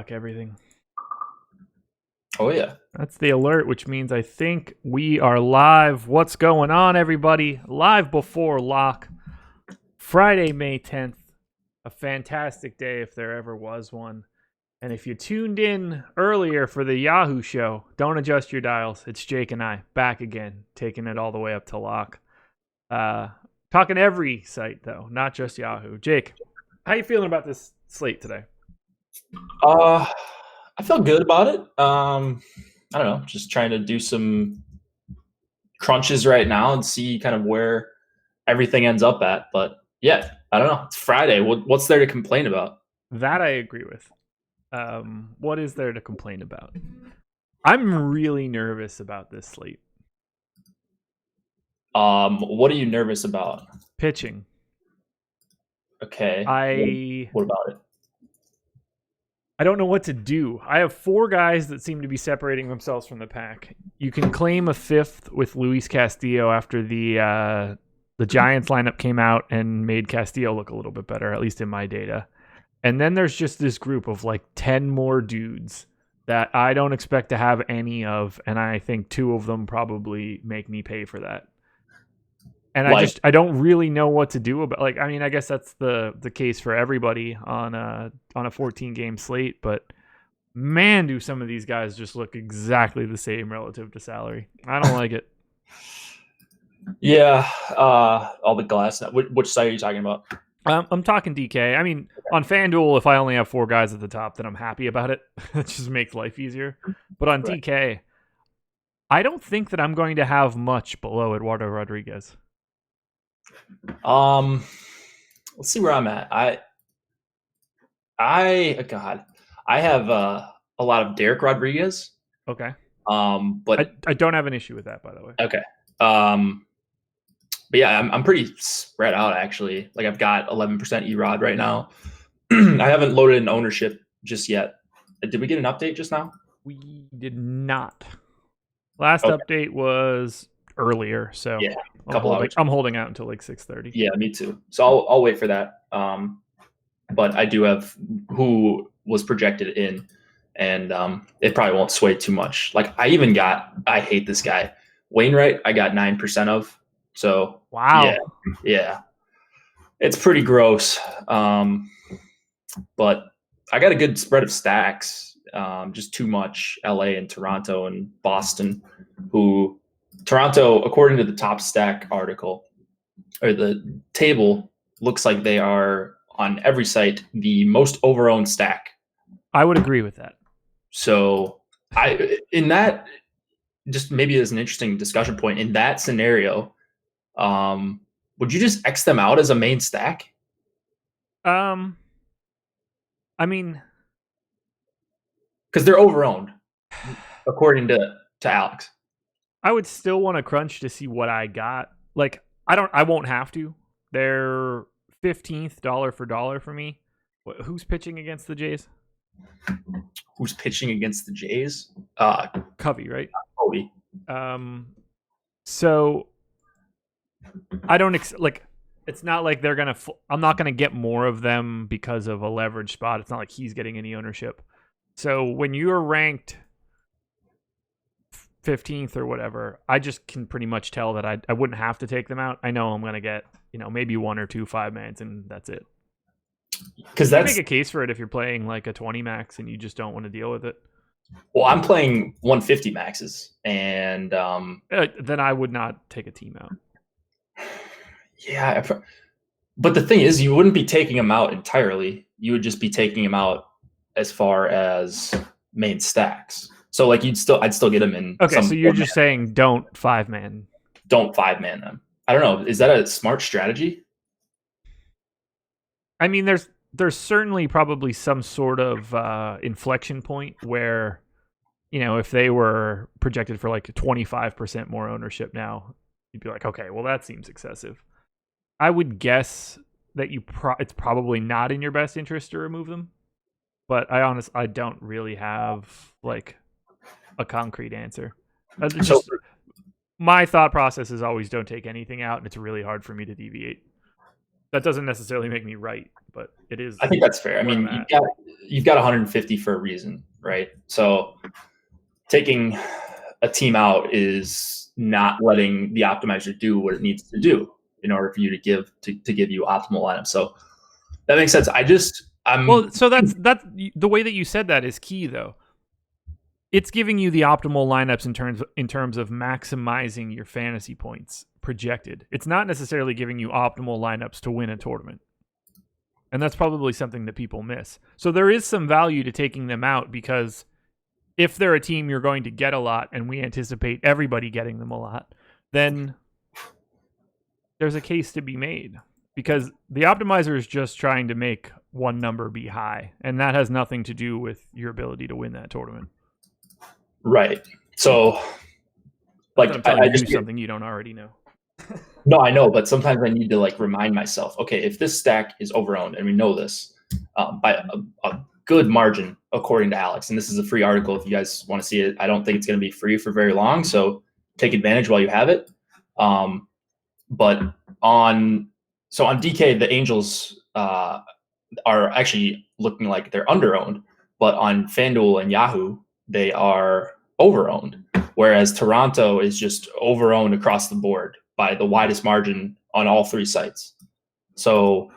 check everything. Oh, yeah. That's the alert, which means I think we are live. What's going on, everybody? Live before lock. Friday, May 10th. A fantastic day if there ever was one. And if you tuned in earlier for the Yahoo show, don't adjust your dials. It's Jake and I back again, taking it all the way up to lock. Talking every site, though, not just Yahoo. Jake, how you feeling about this slate today? I feel good about it. I don't know, just trying to do some crunches right now and see kind of where everything ends up at. But yeah, I don't know. It's Friday. What's there to complain about? That I agree with. What is there to complain about? I'm really nervous about this slate. What are you nervous about? Pitching. Okay. What about it? I don't know what to do. I have four guys that seem to be separating themselves from the pack. You can claim a fifth with Luis Castillo after the Giants lineup came out and made Castillo look a little bit better, at least in my data. And then there's just this group of like 10 more dudes that I don't expect to have any of, and I think two of them probably make me pay for that. And I don't really know what to do about. Like, I mean, I guess that's the case for everybody on a 14 game slate. But man, do some of these guys just look exactly the same relative to salary. I don't like it. Yeah, all the glass. Which site are you talking about? I'm talking DK. I mean, on FanDuel, if I only have four guys at the top, then I'm happy about it. It just makes life easier. But on DK, I don't think that I'm going to have much below Eduardo Rodriguez. Let's see where I'm at. I have a lot of Derek Rodriguez. Okay. But I don't have an issue with that, by the way. Okay. But yeah, I'm pretty spread out actually. Like I've got 11% Erod right now. I haven't loaded in ownership just yet. Did we get an update just now? We did not. Last update was earlier, so yeah, hours. I'm holding out until like 6:30. Yeah, me too. So I'll wait for that. But I do have who was projected in, and it probably won't sway too much. Like I hate this guy, Wainwright. I got 9% of. So wow, yeah, it's pretty gross. But I got a good spread of stacks. Just too much LA and Toronto and Boston, Toronto, according to the top stack article or the table, looks like they are on every site the most overowned stack. I would agree with that. So just maybe as an interesting discussion point in that scenario, would you just X them out as a main stack? I mean, because they're overowned, according to Alex. I would still want to crunch to see what I got. Like, I won't have to. They're 15th dollar for dollar for me. Who's pitching against the Jays? Who's pitching against the Jays? Covey, right? Covey. So I don't it's not like they're gonna. I'm not gonna get more of them because of a leverage spot. It's not like he's getting any ownership. So when you're ranked 15th or whatever, I just can pretty much tell that I wouldn't have to take them out. I know I'm gonna get maybe one or two 5-mans and that's it. Because that's make a case for it if you're playing like a 20 max and you just don't want to deal with it. Well, I'm playing 150 maxes, and then I would not take a team out. Yeah, but the thing is, you wouldn't be taking them out entirely. You would just be taking them out as far as main stacks. So, like, I'd still get them in. Okay, so you're just saying don't 5-man. Don't 5-man them. I don't know. Is that a smart strategy? I mean, there's certainly probably some sort of inflection point where, if they were projected for like 25% more ownership now, you'd be like, okay, well, that seems excessive. I would guess that it's probably not in your best interest to remove them, but I don't really have like a concrete answer. My thought process is always don't take anything out, and it's really hard for me to deviate. That doesn't necessarily make me right, but it is. I think that's fair. I mean, you've got 150 for a reason, right? So taking a team out is not letting the optimizer do what it needs to do in order for you to give you optimal lineups. So that makes sense. So that's the way that you said that is key, though. It's giving you the optimal lineups in terms of maximizing your fantasy points projected. It's not necessarily giving you optimal lineups to win a tournament. And that's probably something that people miss. So there is some value to taking them out, because if they're a team you're going to get a lot and we anticipate everybody getting them a lot, then there's a case to be made, because the optimizer is just trying to make one number be high, and that has nothing to do with your ability to win that tournament. Right. So, like, I just do something you don't already know. No, I know, but sometimes I need to like remind myself. Okay, if this stack is overowned, and we know this by a good margin, according to Alex, and this is a free article if you guys want to see it. I don't think it's going to be free for very long, so take advantage while you have it. But on DK, the Angels are actually looking like they're underowned, but on FanDuel and Yahoo, they are overowned, whereas Toronto is just overowned across the board by the widest margin on all three sites. So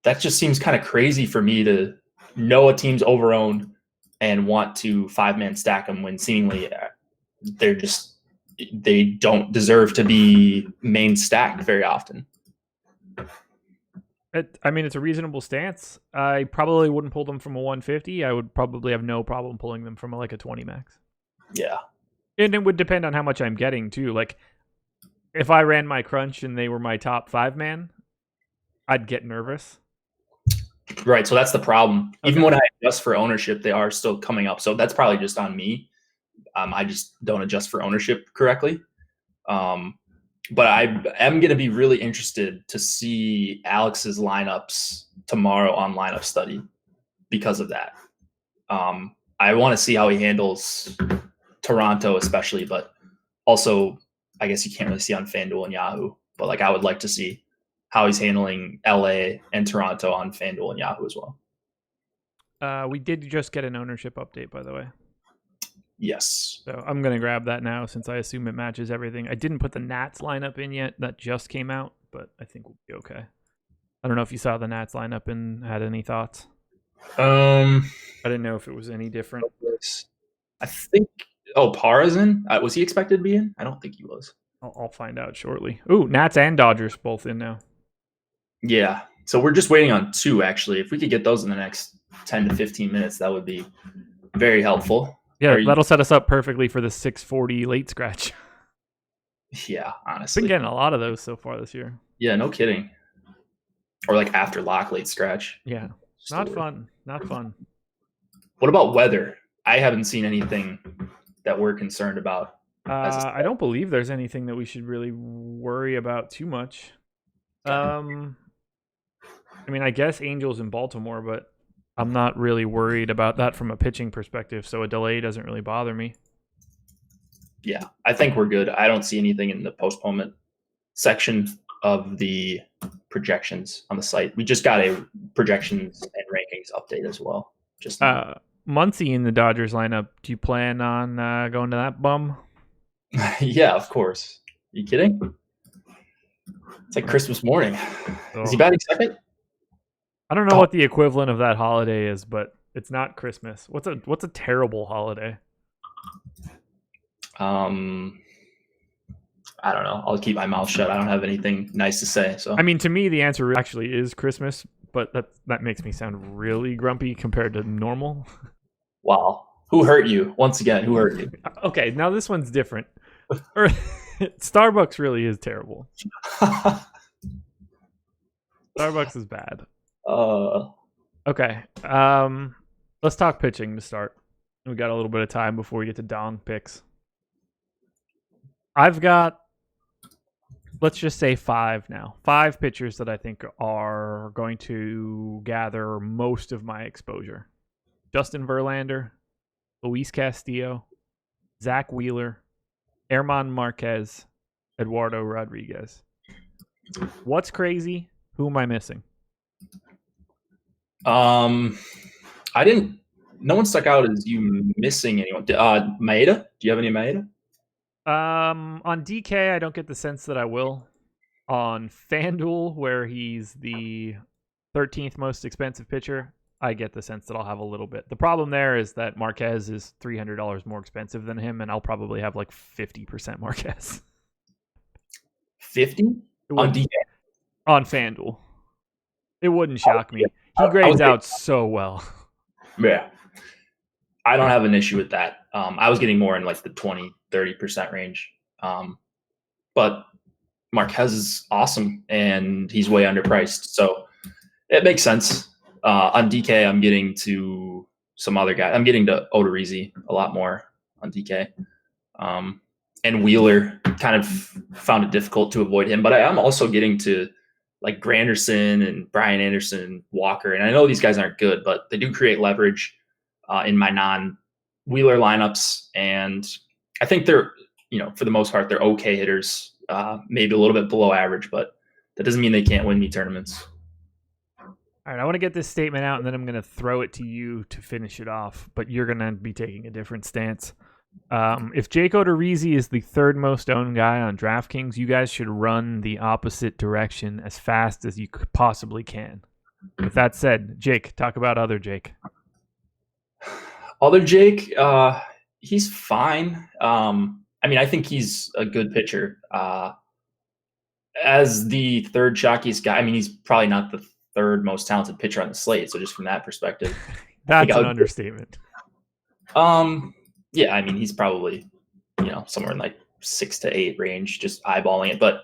that just seems kind of crazy for me to know a team's overowned and want to 5-man stack them when seemingly they don't deserve to be main stacked very often. It's a reasonable stance. I probably wouldn't pull them from a 150. I would probably have no problem pulling them from a 20 max. Yeah. And it would depend on how much I'm getting too. Like, if I ran my crunch and they were my top 5-man, I'd get nervous. Right. So that's the problem. Okay. Even when I adjust for ownership, they are still coming up. So that's probably just on me. I just don't adjust for ownership correctly. But I am going to be really interested to see Alex's lineups tomorrow on Lineup Study because of that. I want to see how he handles Toronto especially, but also I guess you can't really see on FanDuel and Yahoo. But like I would like to see how he's handling LA and Toronto on FanDuel and Yahoo as well. We did just get an ownership update, by the way. Yes. So I'm going to grab that now since I assume it matches everything. I didn't put the Nats lineup in yet. That just came out, but I think we'll be okay. I don't know if you saw the Nats lineup and had any thoughts. I didn't know if it was any different. I think, Parra's in? Was he expected to be in? I don't think he was. I'll find out shortly. Ooh, Nats and Dodgers both in now. Yeah. So we're just waiting on 2, actually. If we could get those in the next 10 to 15 minutes, that would be very helpful. Yeah, that'll set us up perfectly for the 640 late scratch. Yeah, honestly. Been getting a lot of those so far this year. Yeah, no kidding. Or like after lock late scratch. Yeah. Not fun. Not fun. What about weather? I haven't seen anything that we're concerned about. I don't believe there's anything that we should really worry about too much. I guess Angels in Baltimore, but I'm not really worried about that from a pitching perspective, so a delay doesn't really bother me. Yeah, I think we're good. I don't see anything in the postponement section of the projections on the site. We just got a projections and rankings update as well. Just Muncy in the Dodgers lineup. Do you plan on going to that bum? Yeah, of course. Are you kidding? It's like Christmas morning. Is he batting second? I don't know what the equivalent of that holiday is, but it's not Christmas. What's a terrible holiday? I don't know. I'll keep my mouth shut. I don't have anything nice to say. So to me, the answer actually is Christmas, but that makes me sound really grumpy compared to normal. Wow. Who hurt you? Once again, who hurt you? Okay, now this one's different. Starbucks really is terrible. Starbucks is bad. Okay. Let's talk pitching to start. We got a little bit of time before we get to Dong picks. I've got, let's just say 5 now. 5 pitchers that I think are going to gather most of my exposure. Justin Verlander, Luis Castillo, Zach Wheeler, German Marquez, Eduardo Rodriguez. What's crazy Who am I missing? I didn't. No one stuck out as you missing anyone. Maeda? Do you have any Maeda? On DK, I don't get the sense that I will. On FanDuel, where he's the 13th most expensive pitcher, I get the sense that I'll have a little bit. The problem there is that Marquez is $300 more expensive than him, and I'll probably have like 50% Marquez. 50 on DK? On FanDuel. It wouldn't shock me. He grades out so well. Yeah. I don't have an issue with that. I was getting more in like the 20-30% range. But Marquez is awesome, and he's way underpriced. So it makes sense. On DK, I'm getting to some other guy. I'm getting to Odorizzi a lot more on DK. And Wheeler, kind of found it difficult to avoid him. But I am also getting to like Granderson and Brian Anderson, Walker. And I know these guys aren't good, but they do create leverage in my non-Wheeler lineups. And I think they're, for the most part, they're okay hitters, maybe a little bit below average, but that doesn't mean they can't win me tournaments. All right, I want to get this statement out, and then I'm going to throw it to you to finish it off, but you're going to be taking a different stance. If Jake Odorizzi is the third most owned guy on DraftKings, you guys should run the opposite direction as fast as you possibly can. With that said, Jake, talk about other Jake. Other Jake, he's fine. I think he's a good pitcher. As the third shockiest guy, he's probably not the third most talented pitcher on the slate. So just from that perspective, that's an understatement. Yeah, he's probably, somewhere in like 6 to 8 range, just eyeballing it. But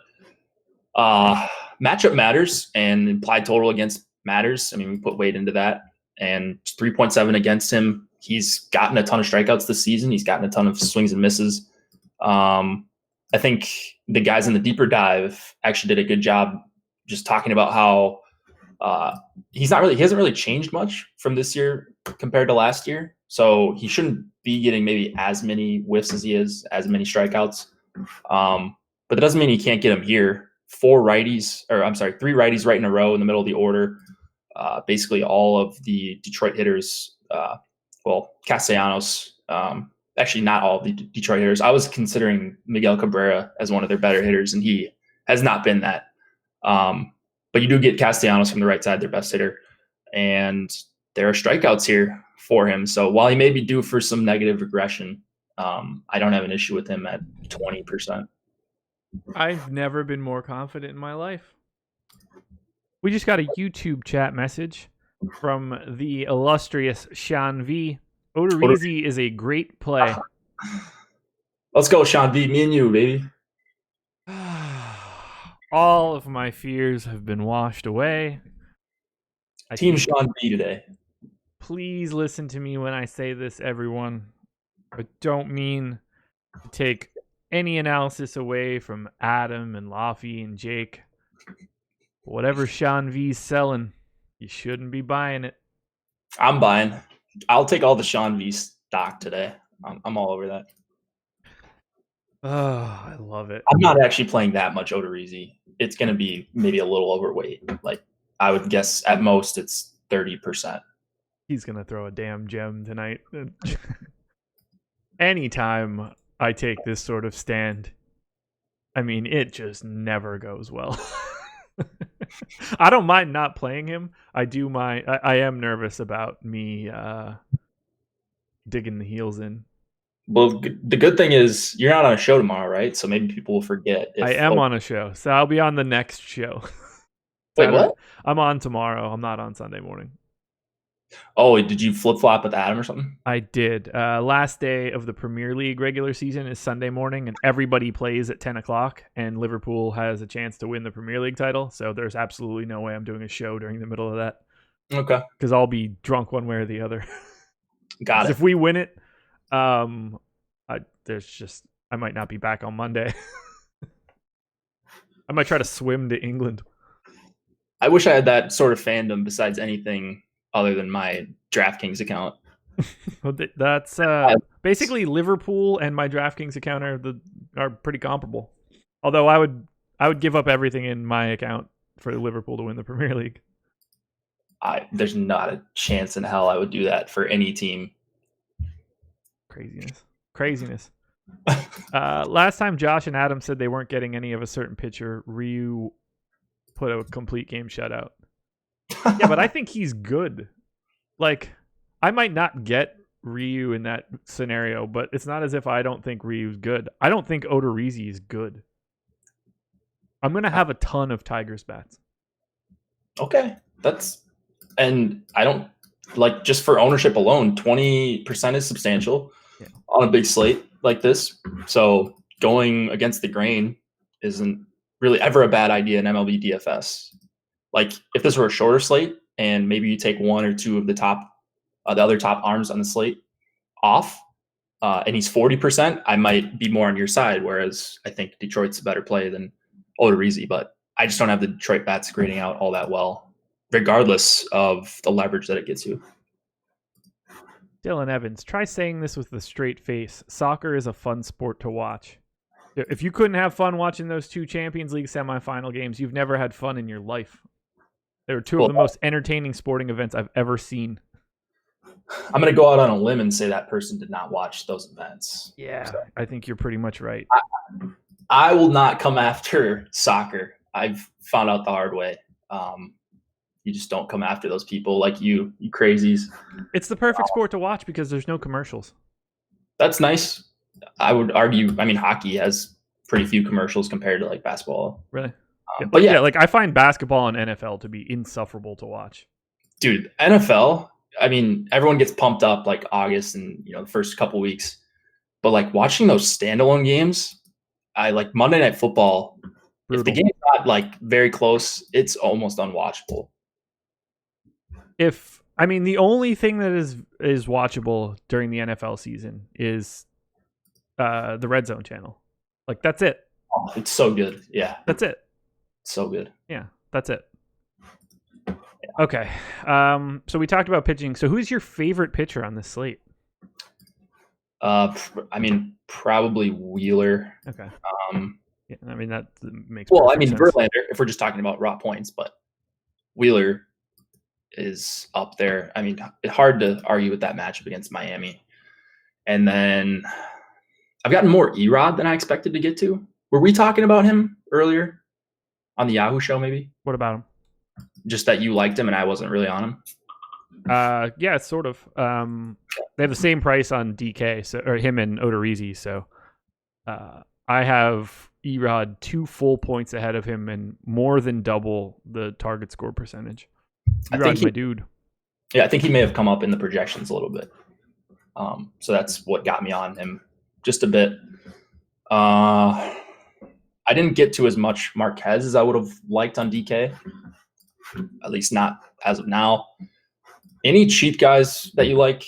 matchup matters, and implied total against matters. We put weight into that, and 3.7 against him. He's gotten a ton of strikeouts this season. He's gotten a ton of swings and misses. I think the guys in the deeper dive actually did a good job just talking about how he hasn't really changed much from this year compared to last year. So he shouldn't be getting maybe as many whiffs as he is, as many strikeouts. But that doesn't mean he can't get them here. 3 righties right in a row in the middle of the order. Basically all of the Detroit hitters, Castellanos, actually not all of the Detroit hitters. I was considering Miguel Cabrera as one of their better hitters, and he has not been that. But you do get Castellanos from the right side, their best hitter. And there are strikeouts here for him. So while he may be due for some negative regression, I don't have an issue with him at 20%. I've never been more confident in my life. We just got a YouTube chat message from the illustrious Sean V. Odorizzi is a great play. Let's go, Sean V. Me and you, baby. All of my fears have been washed away. Team Sean V today. Please listen to me when I say this, everyone. I don't mean to take any analysis away from Adam and Laffy and Jake. Whatever Sean V's selling, you shouldn't be buying it. I'm buying. I'll take all the Sean V stock today. I'm all over that. Oh, I love it. I'm not actually playing that much Odorizzi. It's going to be maybe a little overweight. Like, I would guess at most it's 30%. He's going to throw a damn gem tonight. Anytime I take this sort of stand, it just never goes well. I don't mind not playing him. I am nervous about me digging the heels in. Well, the good thing is you're not on a show tomorrow, right? So maybe people will forget. I am on a show, so I'll be on the next show. Wait, what? I'm on tomorrow. I'm not on Sunday morning. Oh, did you flip-flop with Adam or something? I did. Last day of the Premier League regular season is Sunday morning, and everybody plays at 10 o'clock, and Liverpool has a chance to win the Premier League title, so there's absolutely no way I'm doing a show during the middle of that. Okay. Because I'll be drunk one way or the other. Got it. If we win it, I might not be back on Monday. I might try to swim to England. I wish I had that sort of fandom besides anything other than my DraftKings account. Well, that's basically Liverpool and my DraftKings account are pretty comparable. Although I would give up everything in my account for Liverpool to win the Premier League. There's not a chance in hell I would do that for any team. Craziness. Last time Josh and Adam said they weren't getting any of a certain pitcher, Ryu put a complete game shutout. Yeah, but I think he's good. Like, I might not get Ryu in that scenario, but it's not as if I don't think Ryu's good. I don't think Odorizzi is good. I'm going to have a ton of Tigers bats. Okay. And I don't, like, just for ownership alone, 20% is substantial on a big slate like this. So going against the grain isn't really ever a bad idea in MLB DFS. Like, if this were a shorter slate and maybe you take one or two of the other top arms on the slate off, and he's 40%, I might be more on your side. Whereas I think Detroit's a better play than Odorizzi, but I just don't have the Detroit bats grading out all that well, regardless of the leverage that it gets you. Dylan Evans, try saying this with a straight face. Soccer is a fun sport to watch. If you couldn't have fun watching those two Champions League semifinal games, you've never had fun in your life. They were two of the most entertaining sporting events I've ever seen. I'm going to go out on a limb and say that person did not watch those events. Yeah, so I think you're pretty much right. I will not come after soccer. I've found out the hard way. You just don't come after those people like you crazies. It's the perfect sport to watch because there's no commercials. That's nice. I would argue, I mean, hockey has pretty few commercials compared to like basketball. Really? But yeah, like I find basketball and NFL to be insufferable to watch. Dude, NFL, I mean, everyone gets pumped up like August and, the first couple weeks. But like watching those standalone games, I like Monday Night Football. Brutal. If the game's not like very close, it's almost unwatchable. The only thing that is watchable during the NFL season is the Red Zone channel. Like, that's it. Oh, it's so good. Yeah. That's it. So good. Yeah, that's it. Yeah. Okay. So we talked about pitching. So who's your favorite pitcher on this slate? Probably Wheeler. Okay. That makes sense. sense. Verlander, if we're just talking about raw points, but Wheeler is up there. I mean, it's hard to argue with that matchup against Miami. And then I've gotten more Erod than I expected to get to. Were we talking about him earlier on the Yahoo show, maybe? What about him? Just that you liked him and I wasn't really on him? Yeah, sort of. They have the same price on DK, or him and Odorizzi. So I have Erod 2 full points ahead of him and more than double the target score percentage. Erod's my dude. Yeah, I think he may have come up in the projections a little bit. So that's what got me on him just a bit. I didn't get to as much Marquez as I would have liked on DK, at least not as of now. Any cheap guys that you like?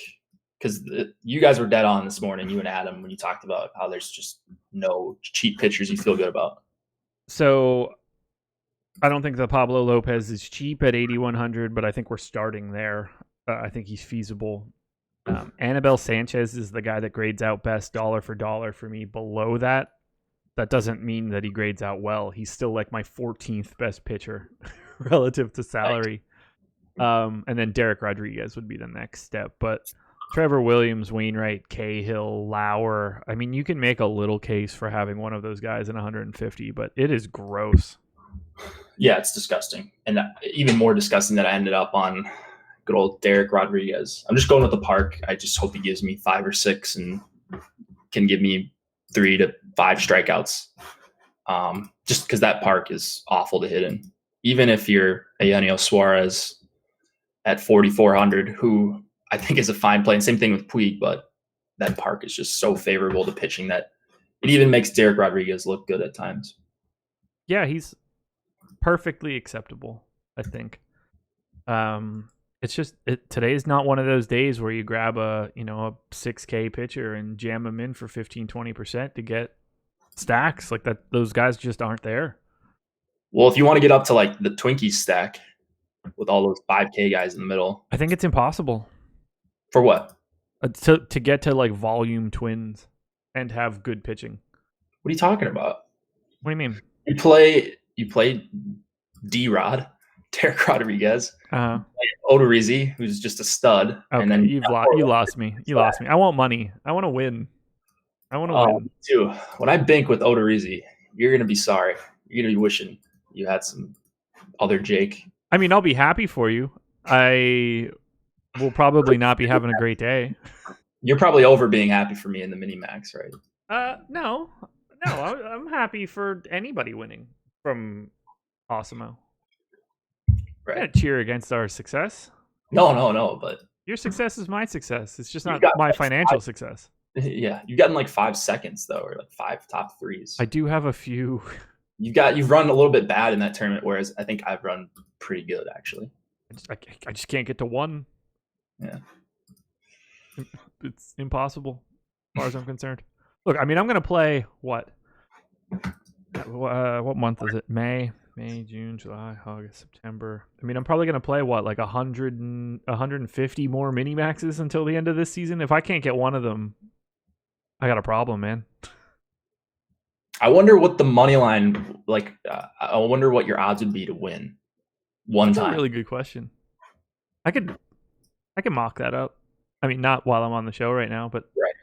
Because you guys were dead on this morning, you and Adam, when you talked about how there's just no cheap pitchers you feel good about. So I don't think the Pablo Lopez is cheap at 8,100, but I think we're starting there. I think he's feasible. Anibal Sanchez is the guy that grades out best dollar for dollar for me. Below that, that doesn't mean that he grades out well. He's still like my 14th best pitcher relative to salary. And then Derek Rodriguez would be the next step. But Trevor Williams, Wainwright, Cahill, Lauer. I mean, you can make a little case for having one of those guys in 150, but it is gross. Yeah, it's disgusting. And even more disgusting that I ended up on good old Derek Rodriguez. I'm just going with the park. I just hope he gives me 5 or 6 and can give me 3 to 5 strikeouts. Just because that park is awful to hit in. Even if you're a Eugenio Suarez at 4,400, who I think is a fine play. And same thing with Puig, but that park is just so favorable to pitching that it even makes Derek Rodriguez look good at times. Yeah, perfectly acceptable, I think. It's just today's not one of those days where you grab a 6K pitcher and jam them in for 15-20% to get stacks like that. Those guys just aren't there. Well, if you want to get up to like the Twinkies stack with all those 5K guys in the middle, I think it's impossible. For what? To get to like volume twins and have good pitching. What are you talking about? What do you mean? You play D-Rod, Derek Rodriguez, Uh, Odorizzi, who's just a stud. okay, And then you lost me. You lost me. I want money. I want to win. I want to win. Too. When I bank with Odorizzi, you're gonna be sorry. You're gonna be wishing you had some other Jake. I mean, I'll be happy for you. I will probably not be having a great day. You're probably over being happy for me in the mini max, right? No, I'm happy for anybody winning from Osimo. Right. Yeah, cheer against our success. No, but your success is my success. It's just not my like financial success. Yeah, you've gotten like 5 seconds though, or like 5 top threes. I do have a few. You've run a little bit bad in that tournament, whereas I think I've run pretty good actually. I just can't get to 1. Yeah, it's impossible as far as I'm concerned. Look, I mean, I'm gonna play what month is it? May, June, July, August, September. I mean, I'm probably gonna play what, like 150 more mini maxes until the end of this season. If I can't get one of them, I got a problem, man. I wonder what the money line like. I wonder what your odds would be to win one time. That's a really good question. I can mock that up. I mean, not while I'm on the show right now, but right.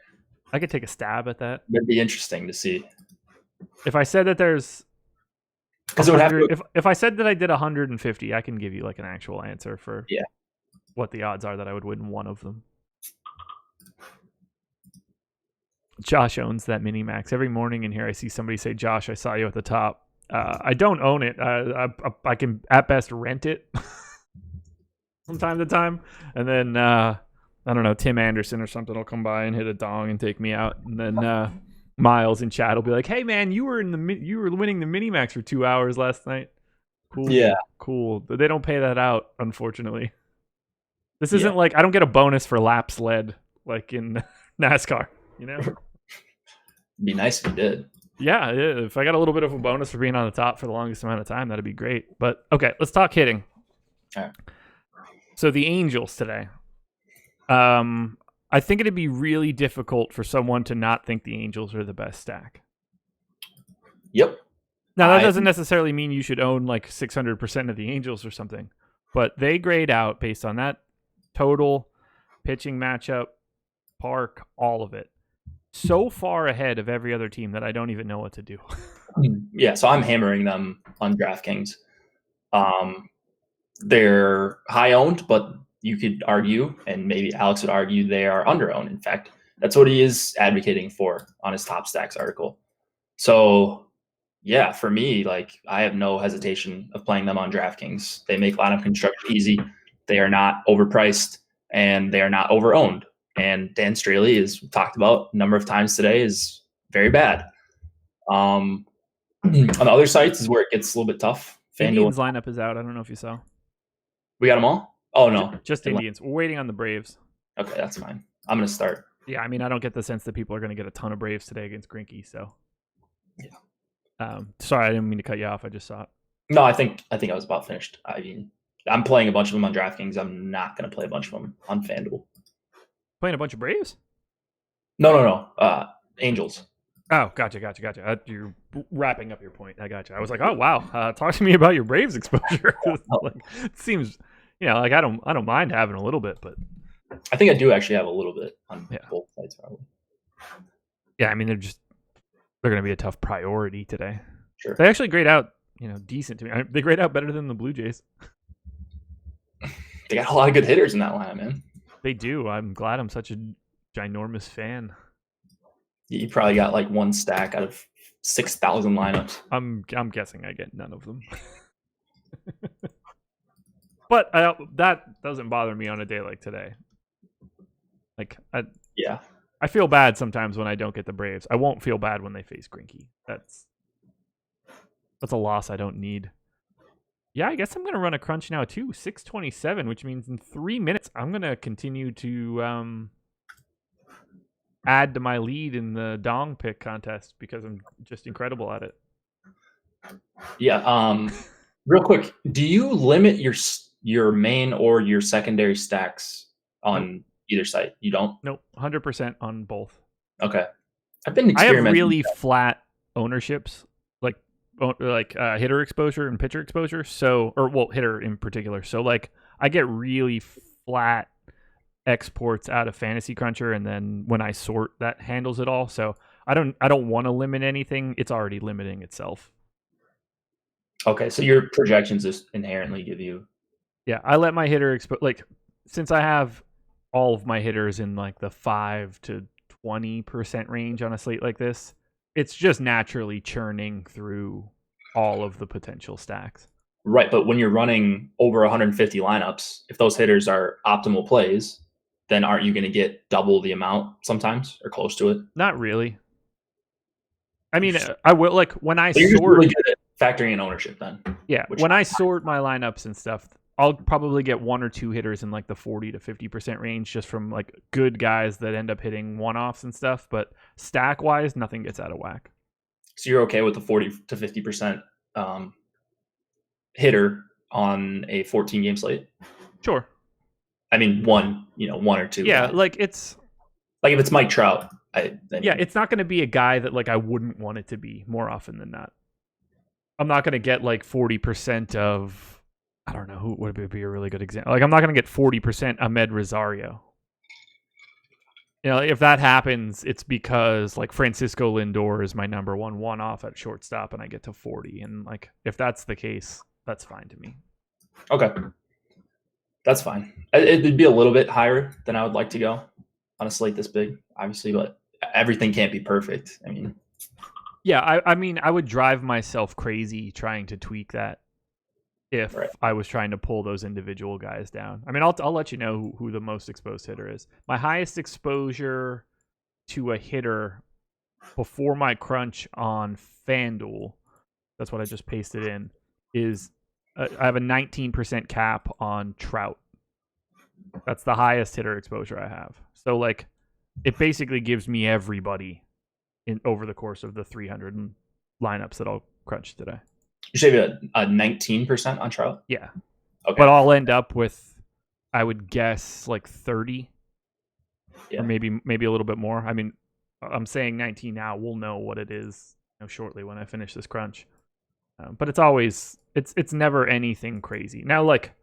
I could take a stab at that. It'd be interesting to see. If I said that there's, because it would have to. If I said that I did 150, I can give you like an actual answer for yeah what the odds are that I would win one of them. Josh owns that mini max. Every morning in here, I see somebody say, "Josh, I saw you at the top." I don't own it. I can at best rent it from time to time, and then I don't know, Tim Anderson or something will come by and hit a dong and take me out, and then Miles in chat will be like, "Hey man, you were winning the mini max for 2 hours last night." Cool. Yeah. Cool. But they don't pay that out, unfortunately. This isn't like I don't get a bonus for laps led like in NASCAR, you know? It'd be nice if you did. Yeah, if I got a little bit of a bonus for being on the top for the longest amount of time, that'd be great. But okay, let's talk hitting. All right. So the Angels today. I think it'd be really difficult for someone to not think the Angels are the best stack. Yep. Now, that doesn't necessarily mean you should own like 600% of the Angels or something, but they grade out based on that total, pitching matchup, park, all of it. So far ahead of every other team that I don't even know what to do. Yeah, so I'm hammering them on DraftKings. They're high owned, but you could argue, and maybe Alex would argue, they are under owned. In fact, that's what he is advocating for on his Top Stacks article. So yeah, for me, like I have no hesitation of playing them on DraftKings. They make lineup construction easy. They are not overpriced, and they are not overowned. And Dan Straley, as we talked about a number of times today, is very bad. On the other sites is where it gets a little bit tough. Indians lineup is out. I don't know if you saw. We got them all? Oh, no. Just Indians. We're waiting on the Braves. Okay, that's fine. I'm going to start. Yeah, I mean, I don't get the sense that people are going to get a ton of Braves today against Greinke, so. Yeah. Sorry, I didn't mean to cut you off. I just saw it. No, I think I was about finished. I mean, I'm playing a bunch of them on DraftKings. I'm not going to play a bunch of them on FanDuel. Playing a bunch of Braves? No. Angels. Oh, gotcha. You're wrapping up your point. I gotcha. I was like, oh wow, talk to me about your Braves exposure. Like, it seems, like I don't mind having a little bit, but I think I do actually have a little bit on both sides probably. Yeah, I mean they're going to be a tough priority today. Sure. They actually grade out, decent to me. They grade out better than the Blue Jays. They got a lot of good hitters in that line, man. They do. I'm glad I'm such a ginormous fan. You probably got like one stack out of 6,000 lineups. I'm guessing I get none of them. But that doesn't bother me on a day like today. Like, I feel bad sometimes when I don't get the Braves. I won't feel bad when they face Greinke. That's a loss I don't need. Yeah, I guess I'm going to run a crunch now too. 6:27, which means in 3 minutes I'm going to continue to add to my lead in the dong pick contest because I'm just incredible at it. Yeah. Real quick, do you limit your main or your secondary stacks on either site? You don't? Nope, 100% on both. Okay. I've been experimenting. I have really flat ownerships. Like hitter exposure and pitcher exposure. So, hitter in particular. So like I get really flat exports out of Fantasy Cruncher, and then when I sort, that handles it all. So I don't want to limit anything. It's already limiting itself. Okay, so your projections just inherently give you. Yeah, I let my hitter since I have all of my hitters in like the 5 to 20% range on a slate like this, it's just naturally churning through all of the potential stacks. Right, but when you're running over 150 lineups, if those hitters are optimal plays, then aren't you going to get double the amount sometimes or close to it? Not really. I mean, I will like when I you're sort. Just really good at factoring in ownership then. Yeah, when I sort my lineups and stuff, I'll probably get 1 or 2 hitters in like the 40 to 50% range just from like good guys that end up hitting one-offs and stuff. But stack-wise, nothing gets out of whack. So you're okay with the 40 to 50% hitter on a 14-game slate? Sure. I mean, 1 or 2. Yeah, like it's like if it's Mike Trout. It's not going to be a guy that like I wouldn't want it to be more often than not. I'm not going to get like 40% of. I don't know who would be a really good example. Like I'm not going to get 40% Ahmed Rosario. If that happens, it's because like Francisco Lindor is my number one off at shortstop, and I get to 40. And like if that's the case, that's fine to me. Okay, that's fine. It'd be a little bit higher than I would like to go on a slate this big, obviously, but everything can't be perfect. I mean, yeah, I mean, I would drive myself crazy trying to tweak that. If I was trying to pull those individual guys down. I mean, I'll let you know who the most exposed hitter is. My highest exposure to a hitter before my crunch on FanDuel, that's what I just pasted in, is I have a 19% cap on Trout. That's the highest hitter exposure I have. So, like, it basically gives me everybody over the course of the 300 lineups that I'll crunch today. You should have a 19% on Trout? Yeah. Okay. But I'll end up with, I would guess, like 30. Yeah. Or maybe a little bit more. I mean, I'm saying 19 now. We'll know what it is shortly when I finish this crunch. But it's never anything crazy. Now, like,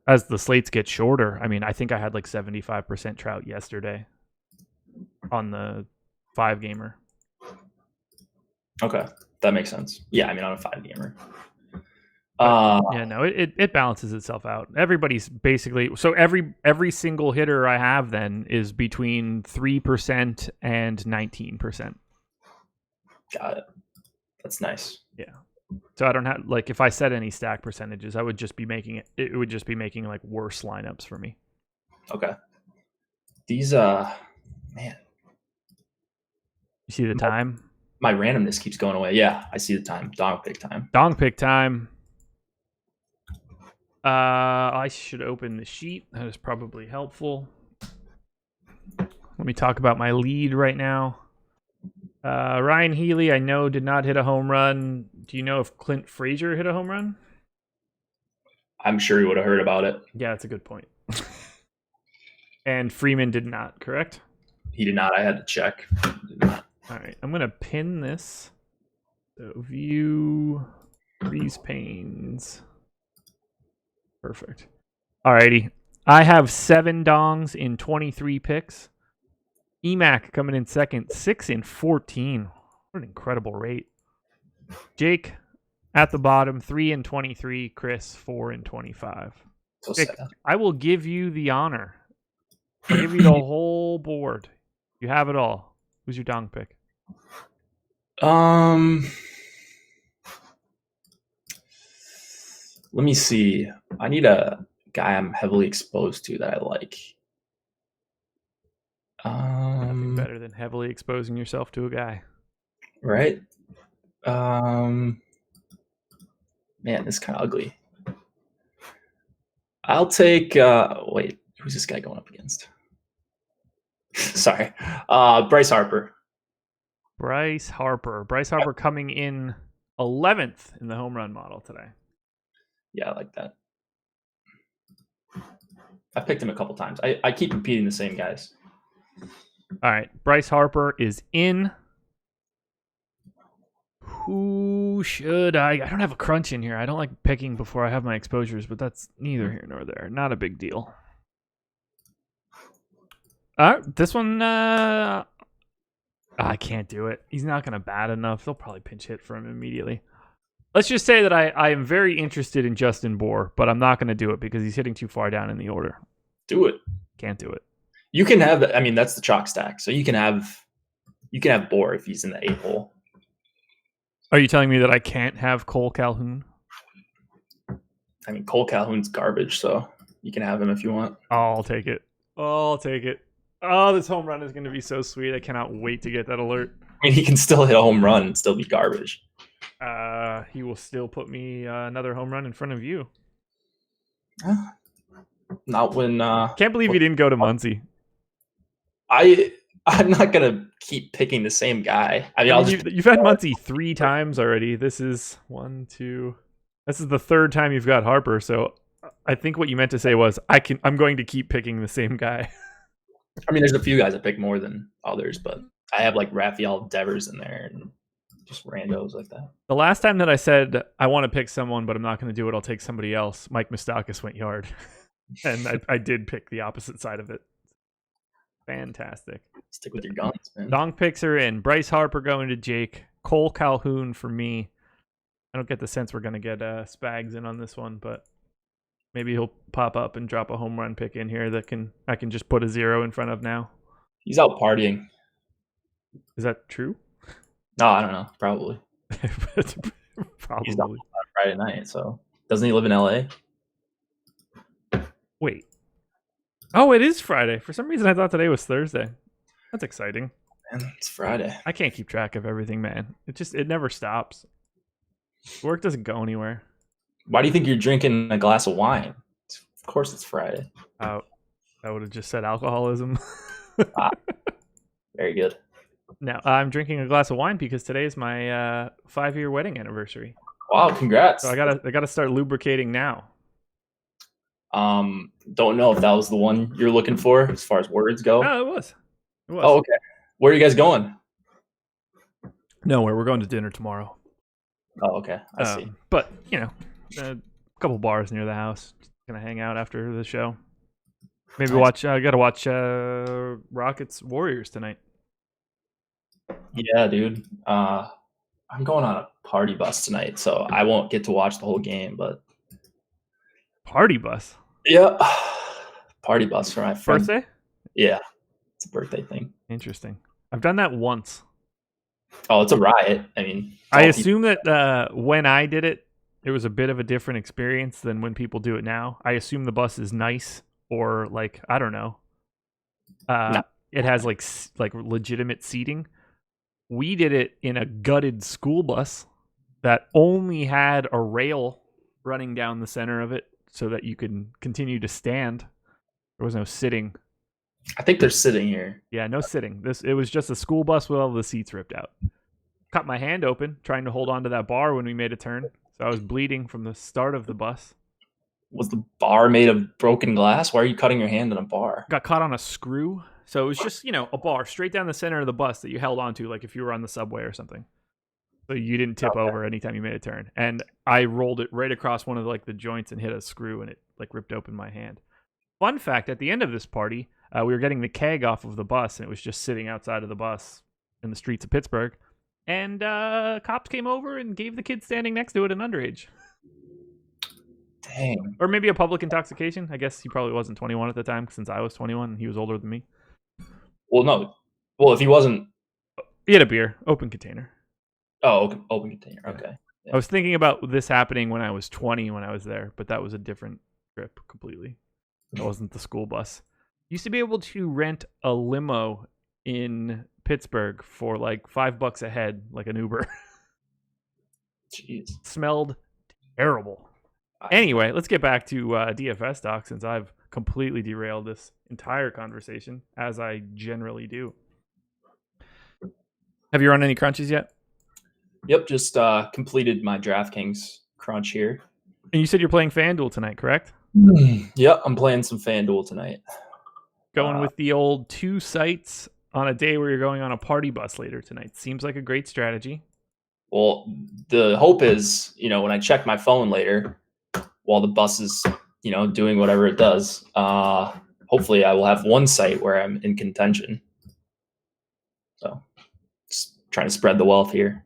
as the slates get shorter, I mean, I think I had like 75% Trout yesterday on the 5-gamer. Okay. That makes sense. Yeah, I mean, on a 5-gamer. It balances itself out. Everybody's basically so every single hitter I have then is between 3% and 19%. Got it. That's nice. Yeah. So I don't have like if I set any stack percentages, I would just be making it would just be making like worse lineups for me. Okay. These man. You see the time? My randomness keeps going away. Yeah, I see the time. Dong pick time. Dong pick time. I should open the sheet. That is probably helpful. Let me talk about my lead right now. Ryan Healy, I know, did not hit a home run. Do you know if Clint Frazier hit a home run? I'm sure he would have heard about it. Yeah, that's a good point. And Freeman did not, correct? He did not. I had to check. He did not. All right, I'm going to pin this. So view these panes. Perfect. All righty. I have 7 dongs in 23 picks. EMAC coming in second, 6 in 14. What an incredible rate. Jake at the bottom, 3 in 23. Chris, 4 in 25. So Jake, I will give you the honor. I'll give you the whole board. You have it all. Who's your dong pick? Let me see. I need a guy I'm heavily exposed to that I like. Nothing better than heavily exposing yourself to a guy. Right? Man, this is kind of ugly. I'll take wait, who's this guy going up against? Sorry. Bryce Harper. Bryce Harper coming in 11th in the home run model today. Yeah, I like that. I picked him a couple times. I keep repeating the same guys. All right. Bryce Harper is in. Who should I don't have a crunch in here. I don't like picking before I have my exposures, but that's neither here nor there. Not a big deal. This one, I can't do it. He's not going to bat enough. They'll probably pinch hit for him immediately. Let's just say that I am very interested in Justin Bour, but I'm not going to do it because he's hitting too far down in the order. Do it. Can't do it. You can have, I mean, that's the chalk stack. So you can have Bour if he's in the 8 hole. Are you telling me that I can't have Cole Calhoun? I mean, Cole Calhoun's garbage, so you can have him if you want. I'll take it. I'll take it. Oh, this home run is going to be so sweet. I cannot wait to get that alert. I mean, he can still hit a home run and still be garbage. He will still put me another home run in front of you. Not when... Can't believe you didn't go to Muncie. I'm not gonna keep picking the same guy. I mean, you've had Muncie 3 times already. This is 1, 2. This is the 3rd time you've got Harper. So I think what you meant to say was I'm going to keep picking the same guy. I mean, there's a few guys I pick more than others, but I have like Rafael Devers in there and just randos like that. The last time that I said I want to pick someone, but I'm not going to do it, I'll take somebody else. Mike Moustakas went yard, and I did pick the opposite side of it. Fantastic. Stick with your guns, man. Donk picks are in. Bryce Harper going to Jake. Cole Calhoun for me. I don't get the sense we're going to get Spags in on this one, but maybe he'll pop up and drop a home run pick in here that I can just put a 0 in front of now. He's out partying. Is that true? No, I don't know. Probably. Probably. He's out on Friday night, so doesn't he live in LA? Wait. Oh, it is Friday. For some reason, I thought today was Thursday. That's exciting. Man, it's Friday. I can't keep track of everything, man. It never stops. Work doesn't go anywhere. Why do you think you're drinking a glass of wine? Of course it's Friday. I would have just said alcoholism. Very good. No, I'm drinking a glass of wine because today is my 5-year wedding anniversary. Wow, congrats. So I gotta start lubricating now. Don't know if that was the one you're looking for as far as words go. No, it was. Oh, okay. Where are you guys going? Nowhere. We're going to dinner tomorrow. Oh, okay. I see. But, a couple bars near the house. Just gonna hang out after the show. Maybe Nice. I gotta watch Rockets Warriors tonight. Yeah, dude. I'm going on a party bus tonight, so I won't get to watch the whole game, but Party bus? yeah. Party bus for my friend. Birthday? Yeah. It's a birthday thing. Interesting. I've done that once. Oh, it's a riot. I mean, I assume that when I did it, it was a bit of a different experience than when people do it now. I assume the bus is nice, or like, I don't know. No. It has like legitimate seating. We did it in a gutted school bus that only had a rail running down the center of it so that you could continue to stand. There was no sitting. I think they're sitting here. Yeah, no sitting. It was just a school bus with all the seats ripped out. Cut my hand open trying to hold on to that bar when we made a turn. So I was bleeding from the start of the bus. Was the bar made of broken glass? Why are you cutting your hand on a bar? Got caught on a screw. So it was just, a bar straight down the center of the bus that you held onto, like if you were on the subway or something. So you didn't tip over anytime you made a turn. And I rolled it right across one of the joints and hit a screw, and it ripped open my hand. Fun fact, at the end of this party, we were getting the keg off of the bus, and it was just sitting outside of the bus in the streets of Pittsburgh. And cops came over and gave the kid standing next to it an underage. Dang. Or maybe a public intoxication. I guess he probably wasn't 21 at the time, since I was 21 and he was older than me. Well, no. Well, if he wasn't... He had a beer, open container. Oh, open container. Okay. Yeah. I was thinking about this happening when I was 20 when I was there, but that was a different trip completely. That wasn't the school bus. Used to be able to rent a limo in Pittsburgh for like $5 a head, like an Uber. Jeez. Smelled terrible. Anyway, let's get back to DFS doc, since I've completely derailed this entire conversation, as I generally do. Have you run any crunches yet? Yep, just completed my DraftKings crunch here. And you said you're playing FanDuel tonight, correct? Yep, I'm playing some FanDuel tonight. Going with the old 2 sites on a day where you're going on a party bus later tonight. Seems like a great strategy. Well, the hope is, when I check my phone later while the bus is, doing whatever it does, hopefully I will have one site where I'm in contention. So just trying to spread the wealth here.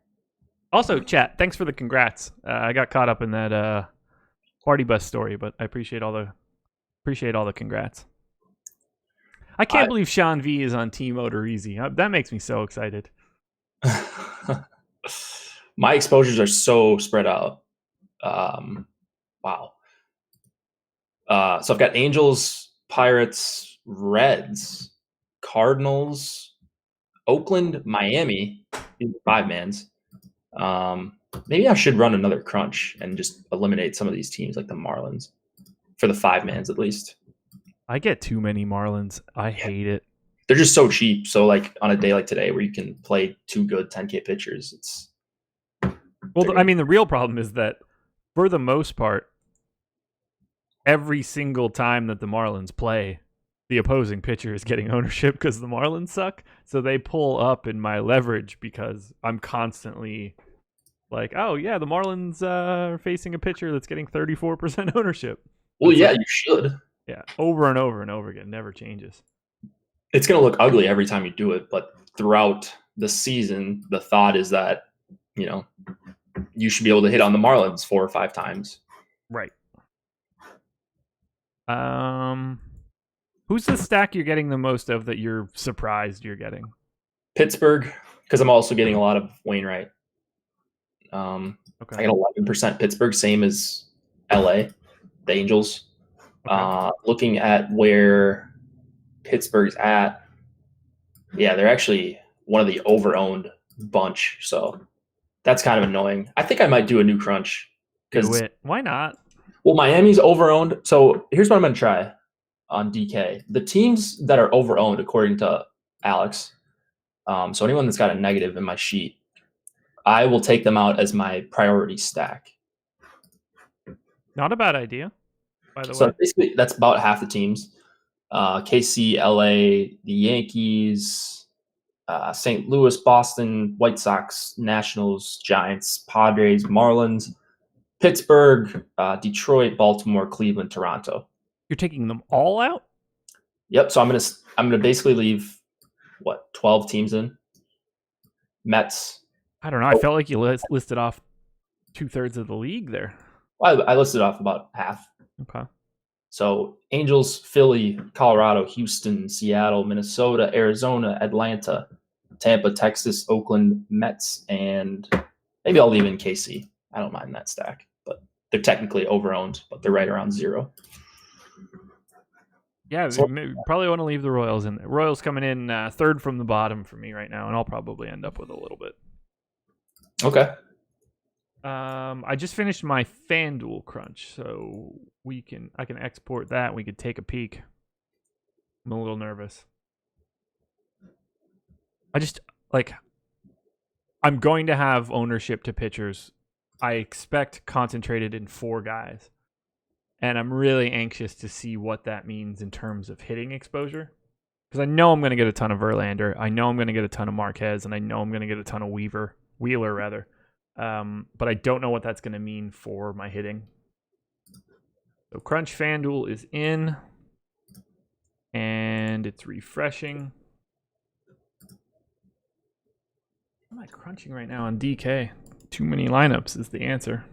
Also, chat, thanks for the congrats. I got caught up in that party bus story, but I appreciate all the congrats. I can't believe Sean V is on Team Motor Easy. That makes me so excited. My exposures are so spread out. Wow. So I've got Angels, Pirates, Reds, Cardinals, Oakland, Miami, 5-mans. Maybe I should run another crunch and just eliminate some of these teams like the Marlins for the 5-mans at least. I get too many Marlins. I hate it. They're just so cheap. So like on a day like today where you can play 2 good 10K pitchers, it's the real problem is that for the most part, every single time that the Marlins play, the opposing pitcher is getting ownership because the Marlins suck. So they pull up in my leverage because I'm constantly like, oh yeah, the Marlins are facing a pitcher that's getting 34% ownership. Well, yeah, you should. Yeah, over and over and over again. Never changes. It's going to look ugly every time you do it, but throughout the season, the thought is that, you should be able to hit on the Marlins 4 or 5 times. Right. Who's the stack you're getting the most of that you're surprised you're getting? Pittsburgh, because I'm also getting a lot of Wainwright. Okay. I got 11% Pittsburgh, same as LA, the Angels. Okay. Looking at where Pittsburgh's at, yeah, they're actually one of the over-owned bunch. So that's kind of annoying. I think I might do a new crunch. Do it. Why not? Well, Miami's over-owned. So here's what I'm going to try on DK. The teams that are over-owned, according to Alex, so anyone that's got a negative in my sheet, I will take them out as my priority stack. Not a bad idea, by the way. So basically, that's about half the teams. KC, LA, the Yankees, St. Louis, Boston, White Sox, Nationals, Giants, Padres, Marlins, Pittsburgh, Detroit, Baltimore, Cleveland, Toronto. You're taking them all out? Yep. So I'm gonna basically leave 12 teams in. Mets. I don't know. I felt like you listed off 2/3 of the league there. Well, I listed off about half. Okay. So Angels, Philly, Colorado, Houston, Seattle, Minnesota, Arizona, Atlanta, Tampa, Texas, Oakland, Mets, and maybe I'll leave in KC. I don't mind that stack, but they're technically over-owned, but they're right around 0. Yeah, probably want to leave the Royals in there. Royals coming in 3rd from the bottom for me right now, and I'll probably end up with a little bit. Okay. I just finished my FanDuel crunch, so I can export that. We could take a peek. I'm a little nervous. I'm going to have ownership to pitchers. I expect concentrated in 4 guys. And I'm really anxious to see what that means in terms of hitting exposure. Because I know I'm going to get a ton of Verlander. I know I'm going to get a ton of Marquez. And I know I'm going to get a ton of Wheeler. But I don't know what that's going to mean for my hitting. So Crunch FanDuel is in. And it's refreshing. What am I crunching right now on DK? Too many lineups is the answer.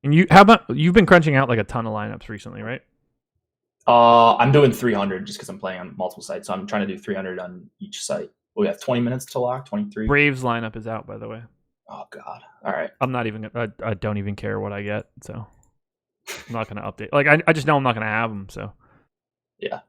And you've been crunching out like a ton of lineups recently, right? I'm doing 300 just because I'm playing on multiple sites. So I'm trying to do 300 on each site. We have 20 minutes to lock, 23. Braves lineup is out, by the way. Oh, God. All right. I don't even care what I get, so I'm not going to update. Like, I just know I'm not going to have them, so. Yeah.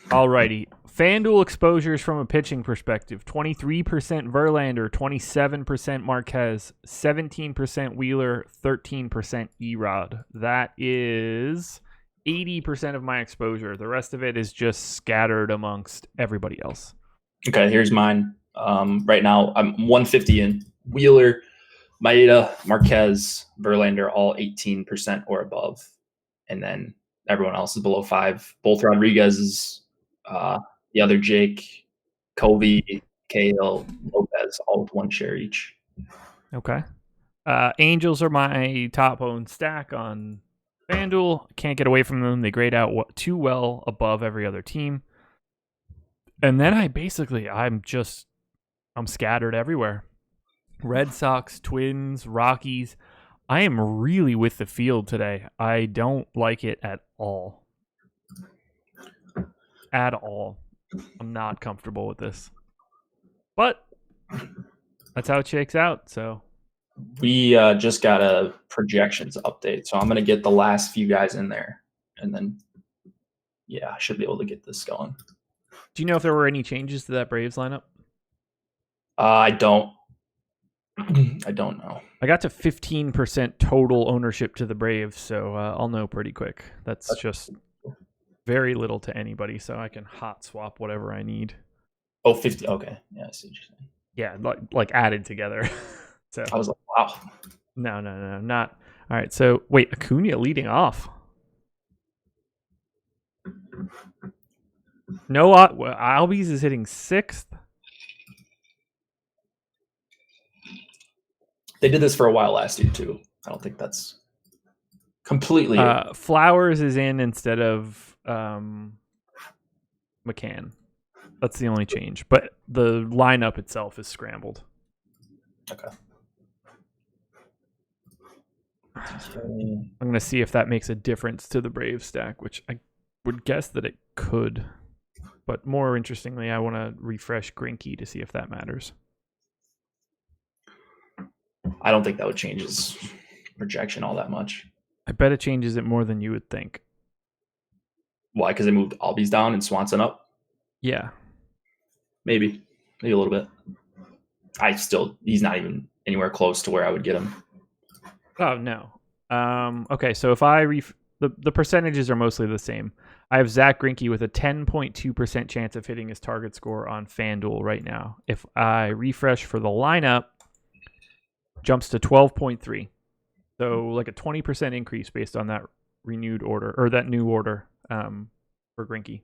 Alrighty. FanDuel exposures from a pitching perspective. 23% Verlander, 27% Marquez, 17% Wheeler, 13% Erod. That is 80% of my exposure. The rest of it is just scattered amongst everybody else. Okay, here's mine. Right now, I'm 150 in. Wheeler, Maeda, Marquez, Verlander, all 18% or above. And then everyone else is below 5. Both Rodriguez's, the other Jake, Covey, Cahill, Lopez, all with 1 share each. Okay. Angels are my top owned stack on FanDuel. Can't get away from them. They grade out too well above every other team. And then I'm scattered everywhere. Red Sox, Twins, Rockies. I am really with the field today. I don't like it at all. At all. I'm not comfortable with this. But that's how it shakes out. So we just got a projections update, so I'm going to get the last few guys in there, and then I should be able to get this going. Do you know if there were any changes to that Braves lineup? I don't know. I got to 15% total ownership to the Braves, so I'll know pretty quick. That's just very little to anybody, so I can hot swap whatever I need. Oh, 50. Okay. Yeah, I see what you're saying. Yeah, like added together. So I was like, wow. No, not. All right, so wait, Acuna leading off. No, Albies is hitting 6th. They did this for a while last year too. I don't think that's completely. Flowers is in instead of McCann. That's the only change, but the lineup itself is scrambled. Okay. I'm going to see if that makes a difference to the Braves stack, which I would guess that it could. But more interestingly, I want to refresh Greinke to see if that matters. I don't think that would change his projection all that much. I bet it changes it more than you would think. Why? Because they moved Albies down and Swanson up? Yeah. Maybe a little bit. He's not even anywhere close to where I would get him. Oh, no. Okay, so if the percentages are mostly the same. I have Zach Greinke with a 10.2% chance of hitting his target score on FanDuel right now. If I refresh for the lineup, jumps to 12.3. So like a 20% increase based on that renewed order or that new order for Greinke.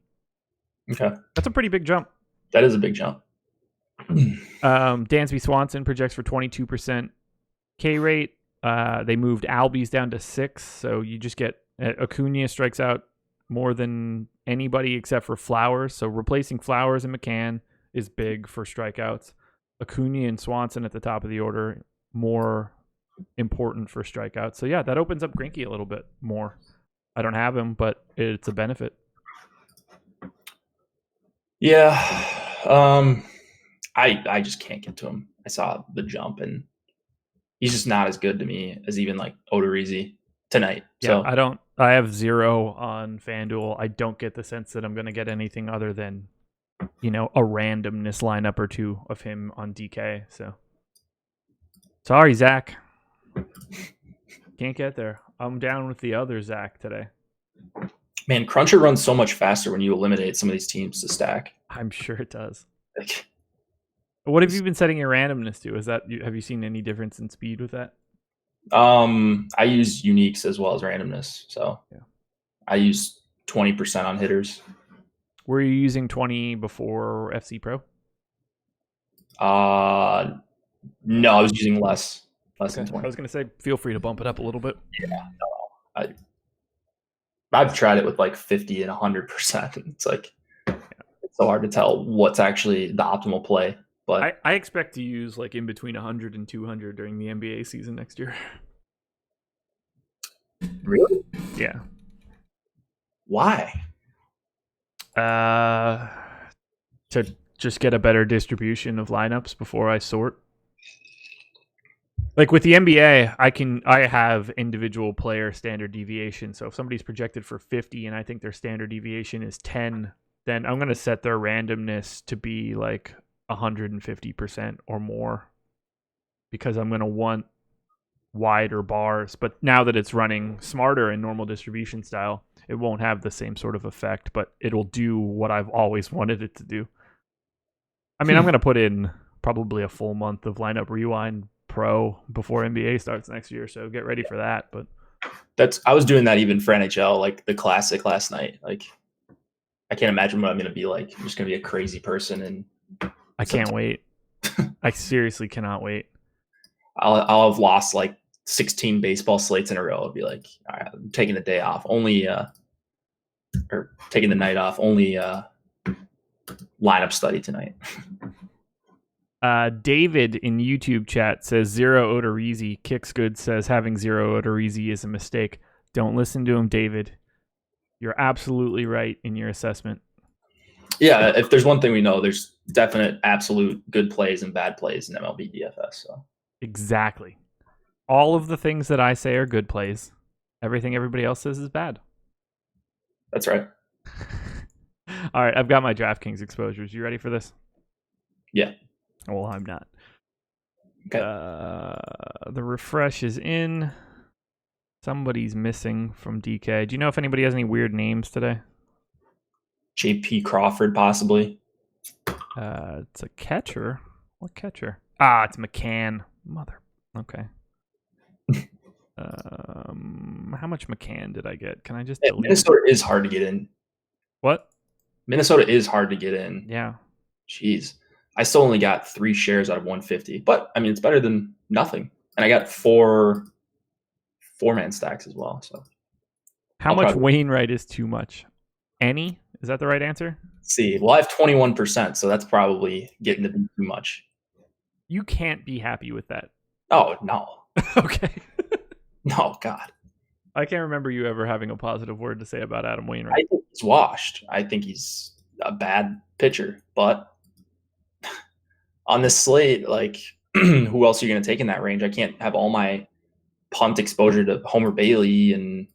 Okay. That's a pretty big jump. That is a big jump. Dansby Swanson projects for 22% K rate. They moved Albies down to 6, so you just get Acuna strikes out more than anybody except for Flowers. So replacing Flowers and McCann is big for strikeouts. Acuna and Swanson at the top of the order, more important for strikeouts. So yeah, that opens up Greinke a little bit more. I don't have him, but it's a benefit. Yeah. I just can't get to him. I saw the jump and he's just not as good to me as even like Odorizzi tonight. Yeah, so I have 0 on FanDuel. I don't get the sense that I'm going to get anything other than, a randomness lineup or two of him on DK. So sorry, Zach. Can't get there. I'm down with the other Zach today. Man, Cruncher runs so much faster when you eliminate some of these teams to stack. I'm sure it does. What have you been setting your randomness to? Have you seen any difference in speed with that? I use uniques as well as randomness. So yeah. I use 20% on hitters. Were you using 20 before FC Pro? No, I was using less than 20. I was going to say, feel free to bump it up a little bit. Yeah, no. I've tried it with like 50 and 100%. It's like it's so hard to tell what's actually the optimal play. But I expect to use like in between 100 and 200 during the NBA season next year. Really? Yeah. Why? To just get a better distribution of lineups before I sort. Like with the NBA, I have individual player standard deviation. So if somebody's projected for 50 and I think their standard deviation is 10, then I'm going to set their randomness to be like 150% or more because I'm going to want wider bars. But now that it's running smarter in normal distribution style, it won't have the same sort of effect, but it'll do what I've always wanted it to do. I mean, I'm going to put in probably a full month of lineup rewind pro before NBA starts next year, so get ready for that. But I was doing that even for NHL, like the classic last night. Like I can't imagine what I'm going to be like. I'm just going to be a crazy person and I can't wait. I seriously cannot wait. I'll have lost like 16 baseball slates in a row. I'll be like, all right, I'm taking the day off. Or taking the night off. Only lineup study tonight. David in YouTube chat says zero Odorizzi. Kicks Good says having zero Odorizzi is a mistake. Don't listen to him, David. You're absolutely right in your assessment. Yeah, if there's one thing we know, there's definite absolute good plays and bad plays in MLB DFS. So exactly. All of the things that I say are good plays. Everything everybody else says is bad. That's right. All right, I've got my DraftKings exposures. You ready for this? Yeah. Well, I'm not. Okay. The refresh is in. Somebody's missing from DK. Do you know if anybody has any weird names today? JP Crawford, possibly. It's a catcher. What catcher? It's McCann. Mother. Okay. How much McCann did I get? Can I just delete Minnesota is hard to get in. What? Minnesota is hard to get in. Yeah. Jeez. I still only got 3 shares out of 150, but I mean, it's better than nothing. And I got 4-man stacks as well. So how much Wainwright is too much? Any? Is that the right answer? See, well, I have 21%, so that's probably getting to be too much. You can't be happy with that. Oh, no. Okay. No, God. I can't remember you ever having a positive word to say about Adam Wainwright. I think he's washed. I think he's a bad pitcher. But on this slate, like, who else are you going to take in that range? I can't have all my punt exposure to Homer Bailey and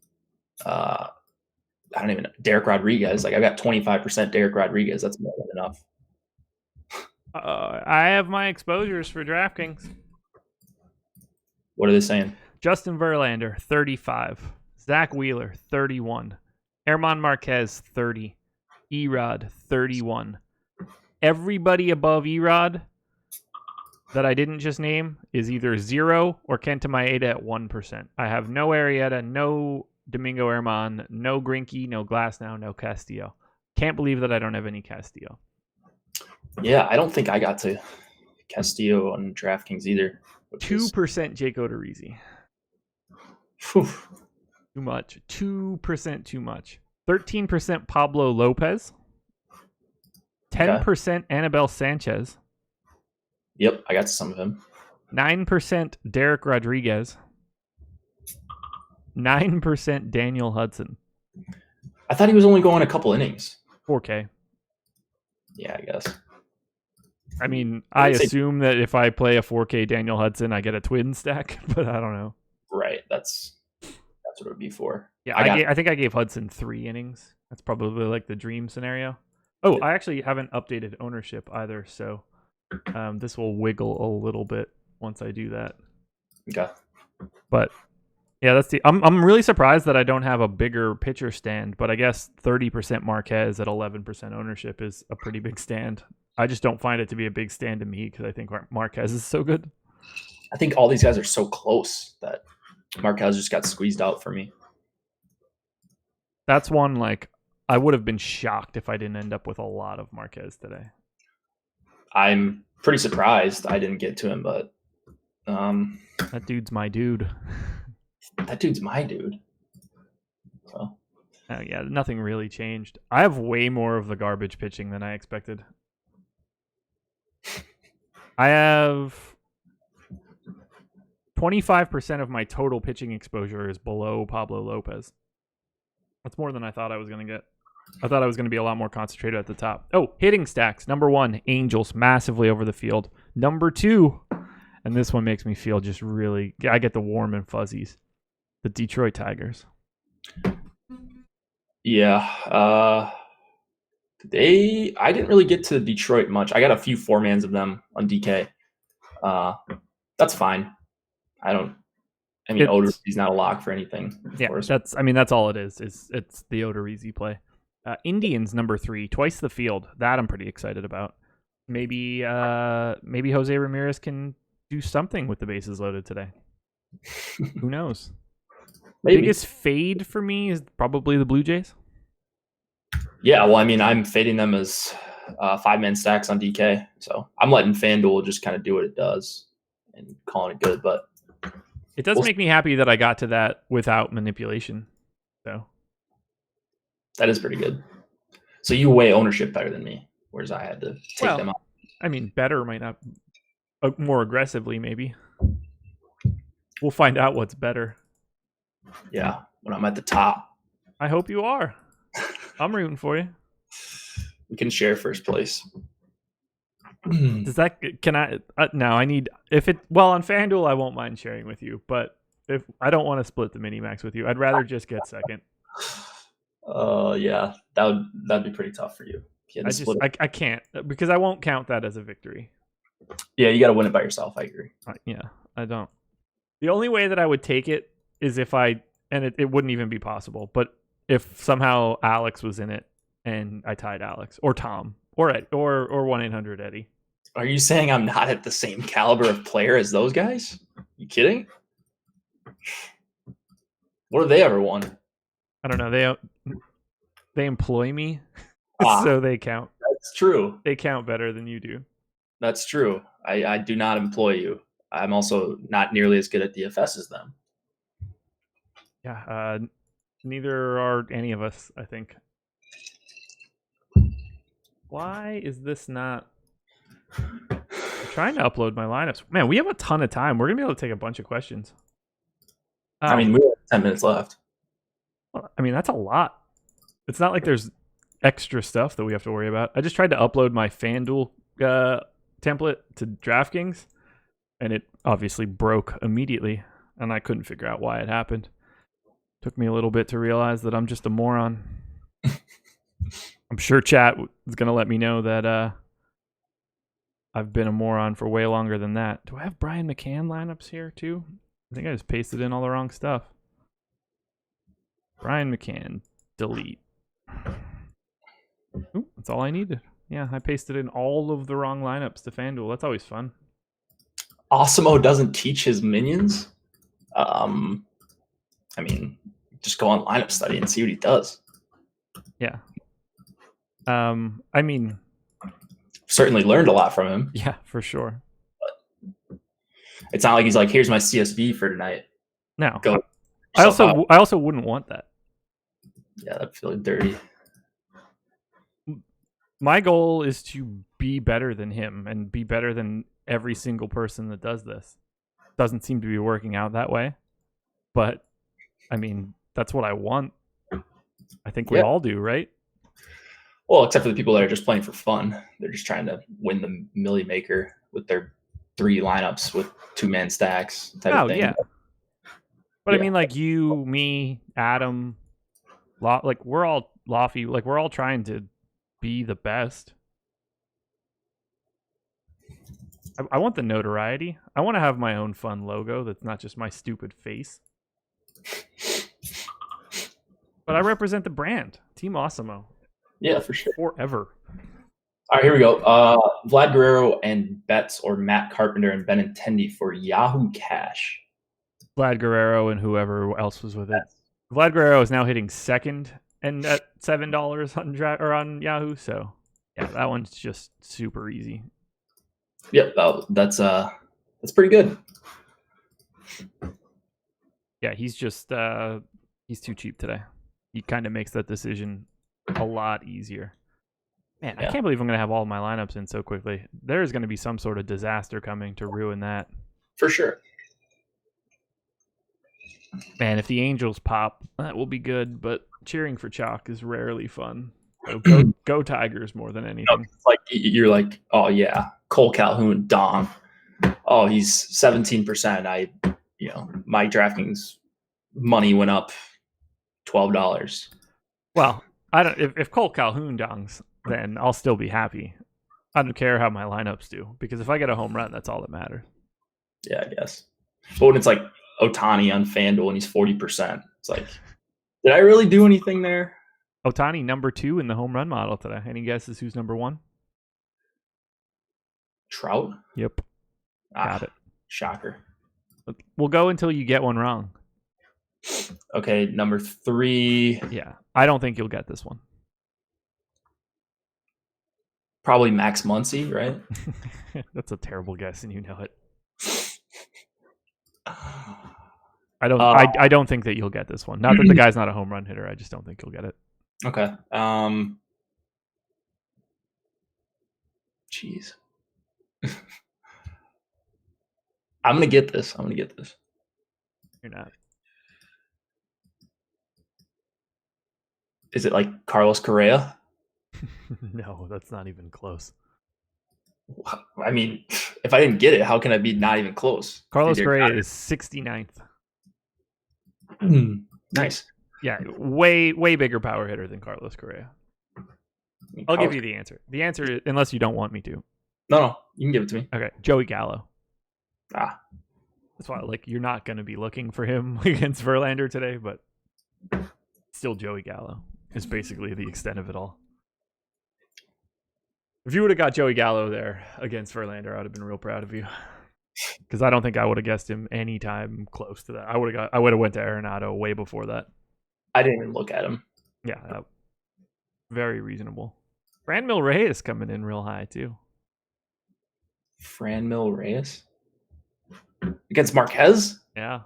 Derek Rodriguez. Like, I've got 25% Derek Rodriguez. That's more than enough. I have my exposures for DraftKings. What are they saying? Justin Verlander, 35. Zach Wheeler, 31. Herman Marquez, 30. Erod, 31. Everybody above Erod that I didn't just name is either 0 or Kenta Maeda at 1%. I have no Arrieta, no Domingo Herman, no Greinke, no Glasnow, no Castillo. Can't believe that I don't have any Castillo. Yeah, I don't think I got to Castillo on DraftKings either. 2% Jake Odorizzi. Whew. Too much. 2% too much. 13% Pablo Lopez. 10% Anibal Sanchez. Yep, I got some of him. 9% Derek Rodriguez. 9% Daniel Hudson. I thought he was only going a couple innings. 4K. Yeah, I guess. I mean, I assume that if I play a 4K Daniel Hudson, I get a twin stack, but I don't know. Right, that's what it would be for. Yeah, I think I gave Hudson 3 innings. That's probably like the dream scenario. Oh, I actually haven't updated ownership either, so this will wiggle a little bit once I do that. Okay. But yeah, I'm really surprised that I don't have a bigger pitcher stand, but I guess 30% Marquez at 11% ownership is a pretty big stand. I just don't find it to be a big stand to me because I think Marquez is so good. I think all these guys are so close that Marquez just got squeezed out for me. That's one, like, I would have been shocked if I didn't end up with a lot of Marquez today. I'm pretty surprised I didn't get to him, but that dude's my dude. That dude's my dude. So yeah, nothing really changed. I have way more of the garbage pitching than I expected. I have 25% of my total pitching exposure is below Pablo Lopez. That's more than I thought I was going to get. I thought I was going to be a lot more concentrated at the top. Oh, hitting stacks. Number 1, Angels, massively over the field. Number 2, and this one makes me feel just really, I get the warm and fuzzies. The Detroit Tigers. Yeah. I didn't really get to Detroit much. I got a few 4-mans of them on DK. That's fine. Odorizzi's not a lock for anything. Yeah, that's all it is. It's the Odorizzi play. Indians number 3, twice the field. That I'm pretty excited about. Maybe Jose Ramirez can do something with the bases loaded today. Who knows? Maybe. Biggest fade for me is probably the Blue Jays. Yeah, well, I mean, I'm fading them as 5-man stacks on DK. So I'm letting FanDuel just kind of do what it does and calling it good. But it does make me happy that I got to that without manipulation. So that is pretty good. So you weigh ownership better than me, whereas I had to take them out. I mean, better might not, more aggressively maybe. We'll find out what's better. Yeah, when I'm at the top. I hope you are. I'm rooting for you. We can share first place. Does that, can I, no, I need, if it, well, on FanDuel, I won't mind sharing with you, but if I don't want to split the mini max with you, I'd rather just get second. Yeah, that'd be pretty tough for you. I can't, because I won't count that as a victory. Yeah, you got to win it by yourself. I agree. Yeah, I don't. The only way that I would take it is if I, and it wouldn't even be possible, but if somehow Alex was in it and I tied Alex or Tom or Ed, or 1-800-EDDIE. Are you saying I'm not at the same caliber of player as those guys? You kidding? What have they ever won? I don't know. They employ me, so they count. That's true. They count better than you do. That's true. I do not employ you. I'm also not nearly as good at DFS as them. Yeah, neither are any of us, I think. Why is this not... I'm trying to upload my lineups. Man, we have a ton of time. We're going to be able to take a bunch of questions. I mean, we have 10 minutes left. Well, I mean, that's a lot. It's not like there's extra stuff that we have to worry about. I just tried to upload my FanDuel template to DraftKings, and it obviously broke immediately, and I couldn't figure out why it happened. Took me a little bit to realize that I'm just a moron. I'm sure chat is going to let me know that I've been a moron for way longer than that. Do I have Brian McCann lineups here too? I think I just pasted in all the wrong stuff. Brian McCann, delete. Ooh, that's all I needed. Yeah, I pasted in all of the wrong lineups to FanDuel. That's always fun. Awesemo doesn't teach his minions. I mean, just go on lineup study and see what he does. Yeah. I mean, certainly learned a lot from him. Yeah, for sure. But it's not like he's like, here's my CSV for tonight. No. Go. I also wouldn't want that. Yeah, that'd feel dirty. My goal is to be better than him and be better than every single person that does this. Doesn't seem to be working out that way. But, I mean, that's what I want. I think we all do, right? Well, except for the people that are just playing for fun. They're just trying to win the Millie Maker with their 3 lineups with 2-man stacks type of thing. Yeah. But I mean, like you, me, Adam, like we're all Lofty, like we're all trying to be the best. I want the notoriety. I want to have my own fun logo that's not just my stupid face. But I represent the brand, Team Awesemo. Yeah, for sure. Forever. All right, here we go. Vlad Guerrero and Betts or Matt Carpenter and Benintendi for Yahoo Cash. Vlad Guerrero and whoever else was with it. Vlad Guerrero is now hitting second and at $7 on Yahoo. So yeah, that one's just super easy. Yep, that's pretty good. Yeah, he's just he's too cheap today. He kind of makes that decision a lot easier. Man, I can't believe I'm going to have all my lineups in so quickly. There's going to be some sort of disaster coming to ruin that. For sure. Man, if the Angels pop, that will be good, but cheering for chalk is rarely fun. So go Tigers more than anything. No, it's like you're like, oh yeah, Cole Calhoun, Dom. Oh, he's 17%. My DraftKings money went up $12. Well, I don't. If Cole Calhoun dongs, then I'll still be happy. I don't care how my lineups do, because if I get a home run, that's all that matters. Yeah, I guess. But when it's like Ohtani on FanDuel and he's 40%, it's like, did I really do anything there? Ohtani number 2 in the home run model today. Any guesses who's number 1? Trout? Yep. Got it. Shocker. We'll go until you get one wrong. Okay, number 3. Yeah, I don't think you'll get this one. Probably Max Muncy, right? That's a terrible guess, and you know it. Uh, I don't think that you'll get this one. Not that the guy's not a home run hitter. I just don't think you'll get it. Okay. Jeez. I'm gonna get this. You're not. Is it like Carlos Correa? No, that's not even close. I mean, if I didn't get it, how can I be not even close? Carlos Correa is 69th. Nice. Yeah, way bigger power hitter than Carlos Correa. I'll give you the answer. The answer, unless you don't want me to. No, you can give it to me. Okay, Joey Gallo. Ah, That's why, like, you're not going to be looking for him against Verlander today, but still Joey Gallo is basically the extent of it all. If you would have got Joey Gallo there against Verlander, I would have been real proud of you. Because I don't think I would have guessed him any time close to that. I would have went to Arenado way before that. I didn't even look at him. Yeah, very reasonable. Franmil Reyes coming in real high too. Franmil Reyes against Marquez? Yeah.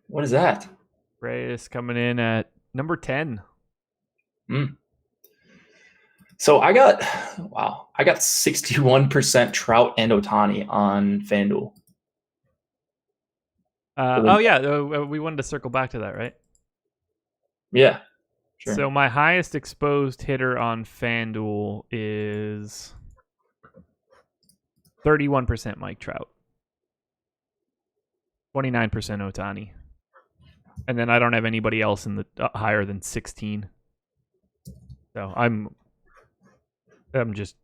What is that? Reyes coming in at number 10. So I got 61% Trout and Ohtani on FanDuel. We wanted to circle back to that, right? Yeah, sure. So my highest exposed hitter on FanDuel is 31% Mike Trout, 29% Ohtani, and then I don't have anybody else in the higher than 16. So I'm just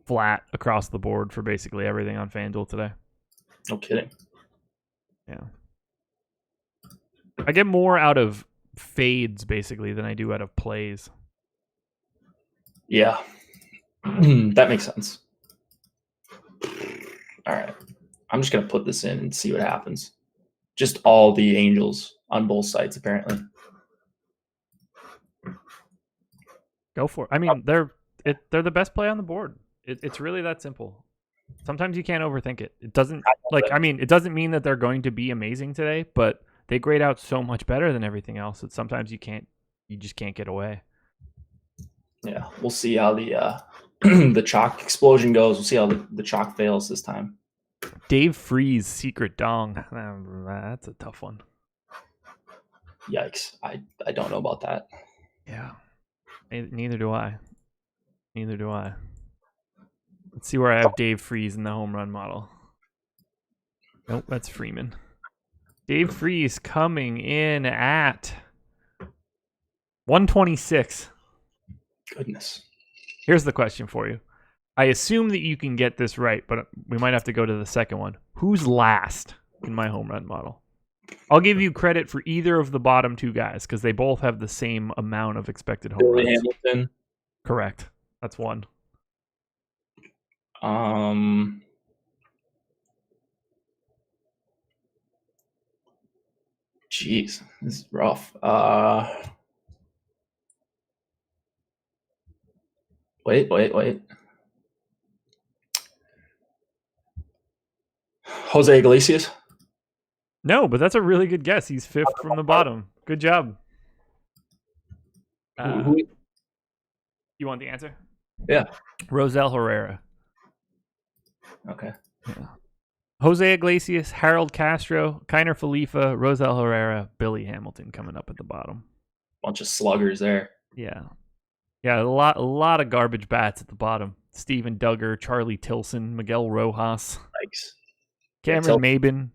flat across the board for basically everything on FanDuel today. No kidding. Yeah. I get more out of fades basically than I do out of plays. Yeah. That makes sense. All right. I'm just going to put this in and see what happens. Just all the Angels on both sides, apparently. Go for it. I mean, they're the best play on the board. It's really that simple. Sometimes you can't overthink it. It doesn't it doesn't mean that they're going to be amazing today, but they grade out so much better than everything else that sometimes you just can't get away. Yeah, we'll see how the the chalk explosion goes. We'll see how the chalk fails this time. Dave Freeze secret dong. That's a tough one. Yikes! I don't know about that. Yeah, neither do I. Let's see where I have Dave Freeze in the home run model. Nope, that's Freeman. Dave Freeze coming in at 126. Goodness. Here's the question for you. I assume that you can get this right, but we might have to go to the second one. Who's last in my home run model? I'll give you credit for either of the bottom two guys because they both have the same amount of expected home runs. Hamilton. Correct. That's one. Jeez, this is rough. Wait. Jose Iglesias? No, but that's a really good guess. He's fifth from the bottom. Good job. You want the answer? Yeah. Rosel Herrera. Okay. Yeah. Jose Iglesias, Harold Castro, Kiner Falefa, Rosel Herrera, Billy Hamilton coming up at the bottom. Bunch of sluggers there. Yeah. Yeah, a lot of garbage bats at the bottom. Steven Duggar, Charlie Tilson, Miguel Rojas. Yikes. Cameron Maben.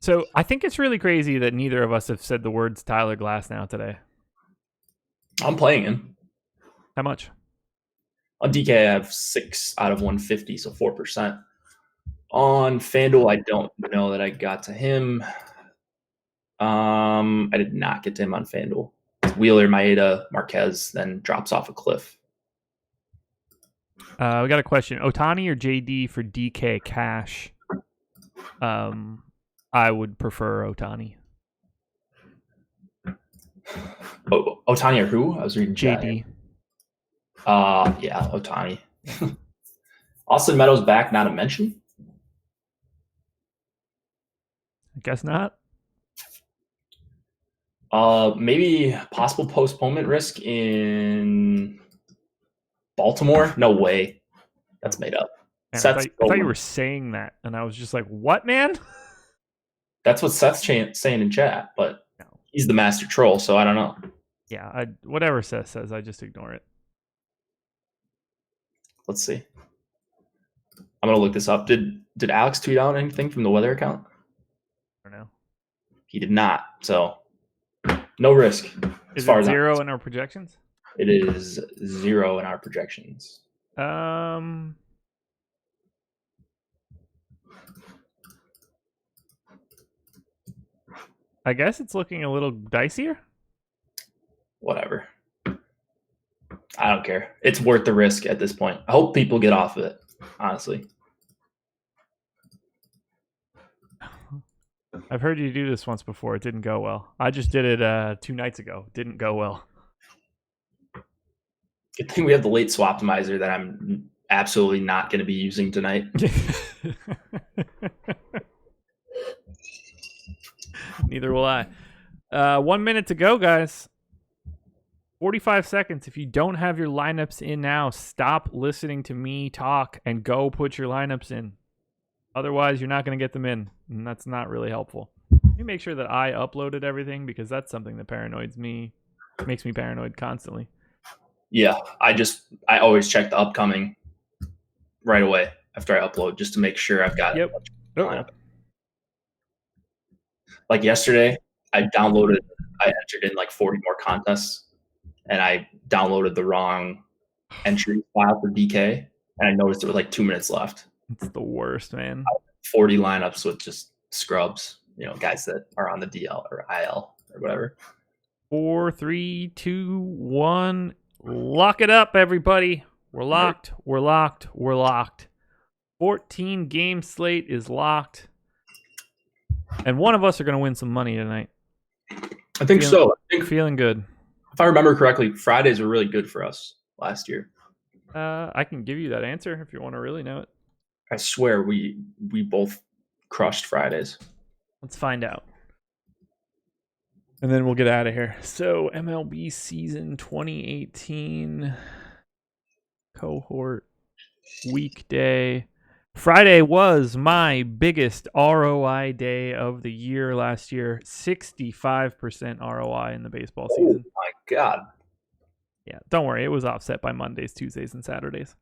So I think it's really crazy that neither of us have said the words Tyler Glasnow today. I'm playing him. How much? On DK, I have 6 out of 150, so 4%. On FanDuel, I don't know that I got to him. I did not get to him on FanDuel. Wheeler, Maeda, Marquez, then drops off a cliff. We got a question. Ohtani or JD for DK cash? I would prefer Ohtani. Ohtani or who? I was reading JD. Yeah, Otani. Austin Meadows back, not a mention. I guess not. Maybe possible postponement risk in Baltimore. No way. That's made up. Man, I thought you were saying that, and I was just like, "What, man?" That's what Seth's saying in chat, but No. he's the master troll, so I don't know. Yeah, whatever Seth says, I just ignore it. Let's see. I'm gonna look this up. Did Alex tweet out anything from the weather account? I don't know. He did not. So no risk. Is it 0 in our projections? It is 0 in our projections. I guess it's looking a little dicier. Whatever. I don't care. It's worth the risk at this point. I hope people get off of it, honestly. I've heard you do this once before. It didn't go well. I just did it 2 nights ago. It didn't go well. Good thing we have the late swaptimizer that I'm absolutely not going to be using tonight. Neither will I. 1 minute to go, guys. 45 seconds. If you don't have your lineups in now, stop listening to me talk and go put your lineups in. Otherwise, you're not going to get them in, and that's not really helpful. Let me make sure that I uploaded everything, because that's something that paranoids me, makes me paranoid constantly. Yeah, I always check the upcoming right away after I upload, just to make sure I've got it. Like yesterday, I entered in like 40 more contests, and I downloaded the wrong entry file for DK, and I noticed there was like 2 minutes left. It's the worst, man. 40 lineups with just scrubs, guys that are on the DL or IL or whatever. 4, 3, 2, 1. Lock it up, everybody. We're locked. We're locked. We're locked. 14 game slate is locked. And one of us are going to win some money tonight. I think so. Feeling good. If I remember correctly, Fridays were really good for us last year. I can give you that answer if you want to really know it. I swear we both crushed Fridays. Let's find out. And then we'll get out of here. So MLB season 2018 cohort weekday. Friday was my biggest ROI day of the year last year. 65% ROI in the baseball season. Oh my God. Yeah, don't worry. It was offset by Mondays, Tuesdays, and Saturdays.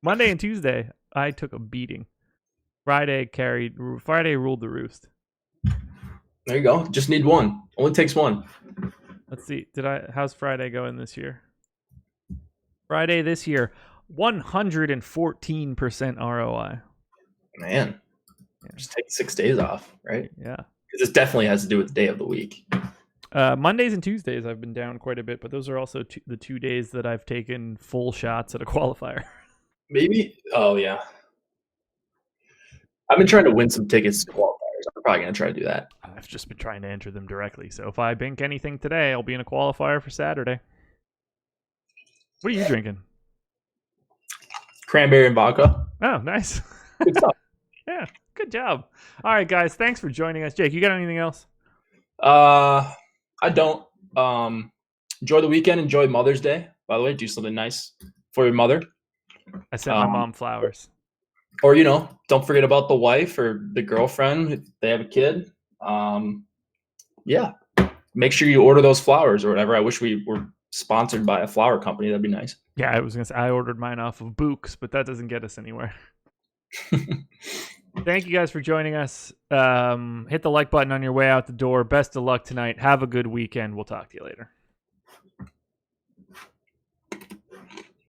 Monday and Tuesday, I took a beating. Friday ruled the roost. There you go. Just need one. Only takes one. Let's see. How's Friday going this year? Friday this year, 114% ROI. Man, just take 6 days off, right? Yeah. Because this definitely has to do with the day of the week. Mondays and Tuesdays, I've been down quite a bit, but those are also the 2 days that I've taken full shots at a qualifier. Maybe. Oh, yeah. I've been trying to win some tickets to qualifiers. I'm probably going to try to do that. I've just been trying to enter them directly. So if I bink anything today, I'll be in a qualifier for Saturday. What are you drinking? Cranberry and vodka. Oh, nice. Good stuff. Yeah, good job. All right, guys. Thanks for joining us. Jake, you got anything else? I don't. Enjoy the weekend. Enjoy Mother's Day. By the way, do something nice for your mother. I sent my mom flowers. Or, don't forget about the wife or the girlfriend if they have a kid. Yeah. Make sure you order those flowers or whatever. I wish we were sponsored by a flower company. That'd be nice. Yeah, I was going to say, I ordered mine off of Books, but that doesn't get us anywhere. Thank you guys for joining us. Hit the like button on your way out the door. Best of luck tonight. Have a good weekend. We'll talk to you later.